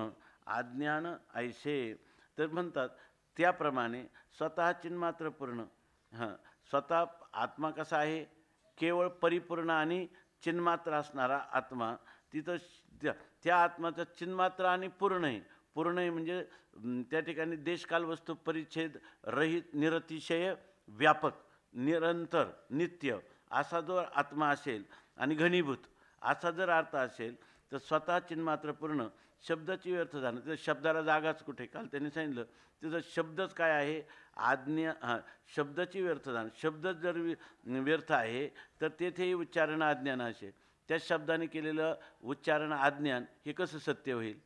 अज्ञान ऐसे. तर म्हणतात त्याप्रमाणे स्वतः चिन्मात्र पूर्ण, स्वतः आत्मा कसा आहे, केवळ परिपूर्ण आणि चिन्मात्र असणारा आत्मा. तिथं त्या आत्माचा चिन्मात्र आणि पूर्ण आहे म्हणजे त्या ठिकाणी देशकाल वस्तू परिच्छेद रहित, निरतिशय व्यापक, निरंतर, नित्य असा जो आत्मा असेल आणि घनीभूत असा जर अर्थ असेल तर स्वतः चिन्मात्र पूर्ण, शब्दाची व्यर्थ जाणं. तर शब्दाला जागाच कुठे, काल त्यांनी सांगितलं तिथं शब्दच काय आहे, शब्दाची व्यर्थ जाणं. शब्दच जर व्यर्थ आहे तर तेथेही उच्चारण अज्ञान असेल. त्या शब्दाने केलेलं उच्चारण अज्ञान हे कसं सत्य होईल.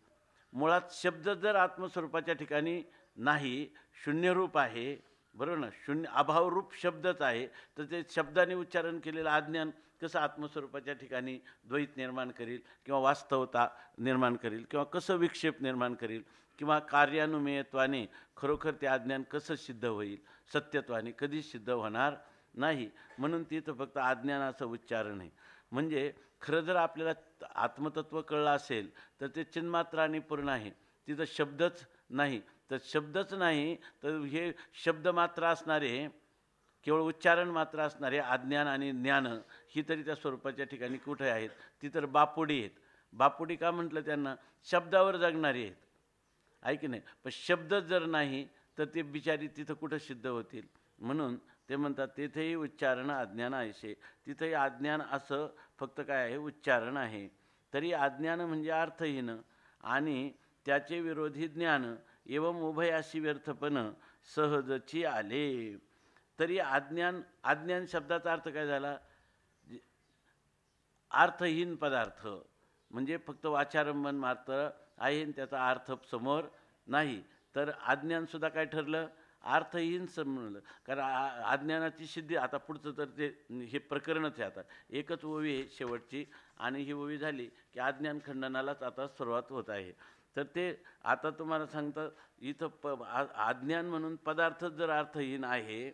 मुळात शब्द जर आत्मस्वरूपाच्या ठिकाणी नाही, शून्यरूप आहे, बरोबर ना, शून्य अभावरूप शब्दच आहे, तर ते शब्दाने उच्चारण केलेलं अज्ञान कसं आत्मस्वरूपाच्या ठिकाणी द्वैत निर्माण करील किंवा वास्तवता निर्माण करील किंवा कसं विक्षेप निर्माण करील किंवा कार्यानुमेयत्वाने खरोखर ते अज्ञान कसं सिद्ध होईल. सत्यत्वाने कधीच सिद्ध होणार नाही. म्हणून तिथं फक्त अज्ञानाचं उच्चारण आहे. म्हणजे खरं जर आपल्याला आत्मतत्व कळलं असेल तर ते चिन्मात्र आणि पूर्ण आहे. तिथं शब्दच नाही, तर शब्दच नाही तर हे शब्द मात्र असणारे, केवळ उच्चारण मात्र असणारे अज्ञान आणि ज्ञान ही तरी त्या स्वरूपाच्या ठिकाणी कुठे आहेत. ती तर बापुडी आहेत. बापुडी का म्हटलं त्यांना, शब्दावर जगणारी आहेत, आहे की नाही. पण शब्दच जर नाही तर ते बिचारी तिथं कुठं सिद्ध होतील. म्हणून ते म्हणतात तेथेही उच्चारण अज्ञान ऐसे. तिथेही अज्ञान असं फक्त काय आहे, उच्चारण आहे. तरी अज्ञान म्हणजे अर्थहीन आणि त्याचे विरोधी ज्ञान एवं उभयाशी व्यर्थपण सहजची आले. तरी अज्ञान शब्दाचा अर्थ काय झाला, अर्थहीन पदार्थ म्हणजे फक्त वाचारंभन मात्र आहे, त्याचा अर्थ समोर नाही. तर अज्ञानसुद्धा काय ठरलं, अर्थहीन समजलं. कारण अज्ञानाची सिद्धी आता पुढचं तर ते हे प्रकरणच आहे. आता एकच ओवी आहे शेवटची आणि ही ओवी झाली की अज्ञान खंडनालाच आता सुरुवात होत आहे. तर ते आता तुम्हाला सांगतं इथं अज्ञान म्हणून पदार्थ जर अर्थहीन आहे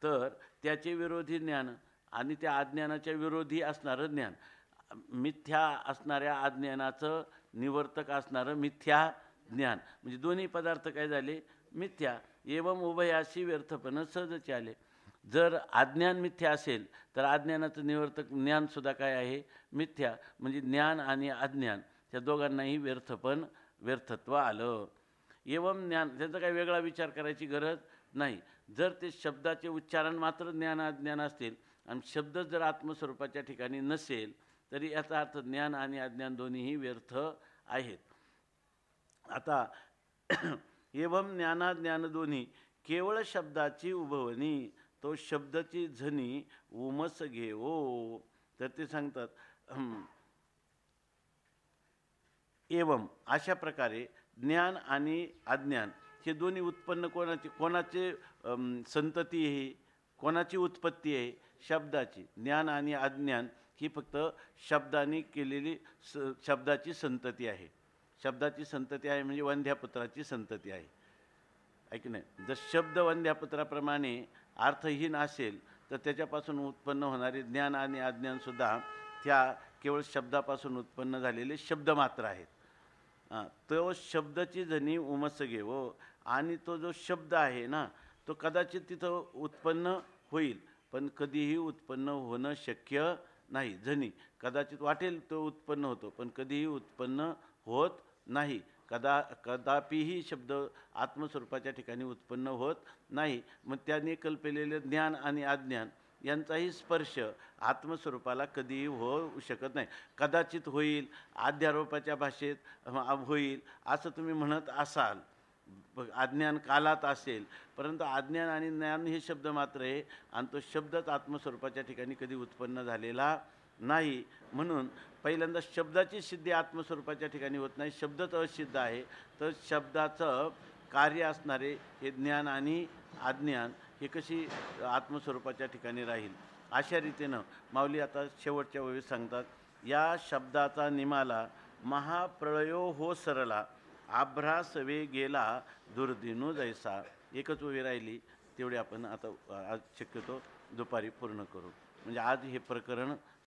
तर त्याचे विरोधी ज्ञान आणि त्या अज्ञानाच्या विरोधी असणारं ज्ञान, मिथ्या असणाऱ्या अज्ञानाचं निवर्तक असणारं मिथ्या ज्ञान, म्हणजे दोन्ही पदार्थ काय झाले मिथ्या. एवं उभयाशी व्यर्थपण सहजच आले. जर अज्ञान मिथ्या असेल तर अज्ञानाचं निवर्तक ज्ञानसुद्धा काय आहे मिथ्या, म्हणजे ज्ञान आणि अज्ञान त्या दोघांनाही व्यर्थत्व आलं. एवं ज्ञान, त्याचा काही वेगळा विचार करायची गरज नाही. जर ते शब्दाचे उच्चारण मात्र ज्ञान अज्ञान असतील आणि शब्द जर आत्मस्वरूपाच्या ठिकाणी नसेल तरी याचा अर्थ ज्ञान आणि अज्ञान दोन्हीही व्यर्थ आहेत. आता एवं ज्ञानाज्ञान दोन्ही केवळ शब्दाची उभवणी, तो शब्दाची झनी उमस घेवो. तर ते सांगतात एवं अशा प्रकारे ज्ञान आणि अज्ञान हे दोन्ही उत्पन्न कोणाचे संतती आहे, कोणाची उत्पत्ती आहे शब्दाची. ज्ञान आणि अज्ञान ही फक्त शब्दाने केलेली शब्दाची संतती आहे. शब्दाची संतती आहे म्हणजे वंध्यापुत्राची संतती आहे. ऐक नाही, जर शब्द वंध्यापुत्राप्रमाणे अर्थहीन असेल तर त्याच्यापासून उत्पन्न होणारे ज्ञान आणि अज्ञानसुद्धा त्या केवळ शब्दापासून उत्पन्न झालेले शब्द मात्र आहेत. तो शब्दाची जणी उमस घेवो, आणि तो जो शब्द आहे ना तो कदाचित तिथं उत्पन्न होईल पण कधीही उत्पन्न होणं शक्य नाही. जणी कदाचित वाटेल तो उत्पन्न होतो पण कधीही उत्पन्न होत नाही. कदापिही शब्द आत्मस्वरूपाच्या ठिकाणी उत्पन्न होत नाही. मग त्याने कल्पलेले ज्ञान आणि अज्ञान यांचाही स्पर्श आत्मस्वरूपाला कधीही होऊ शकत नाही. कदाचित होईल, अध्यारोपाच्या भाषेत होईल असं तुम्ही म्हणत असाल, अज्ञान कालात असेल, परंतु अज्ञान आणि ज्ञान हे शब्द मात्र आहे आणि तो शब्दच आत्मस्वरूपाच्या ठिकाणी कधी उत्पन्न झालेला नाही. म्हणून पहिल्यांदा शब्दाची सिद्धी आत्मस्वरूपाच्या ठिकाणी होत नाही, शब्दच असिद्ध आहे. तर शब्दाचं कार्य असणारे हे ज्ञान आणि अज्ञान हे कशी आत्मस्वरूपाच्या ठिकाणी राहील. अशा रीतीनं माऊली आता शेवटच्या वेळी सांगतात, या शब्दाचा निमाला महाप्रळयो हो सरला, आभ्रास वे गेला दुर्दिनू जैसा. एकच ओवी राहिली, तेवढी आपण आता आज शक्यतो दुपारी पूर्ण करू. म्हणजे आज हे प्रकरण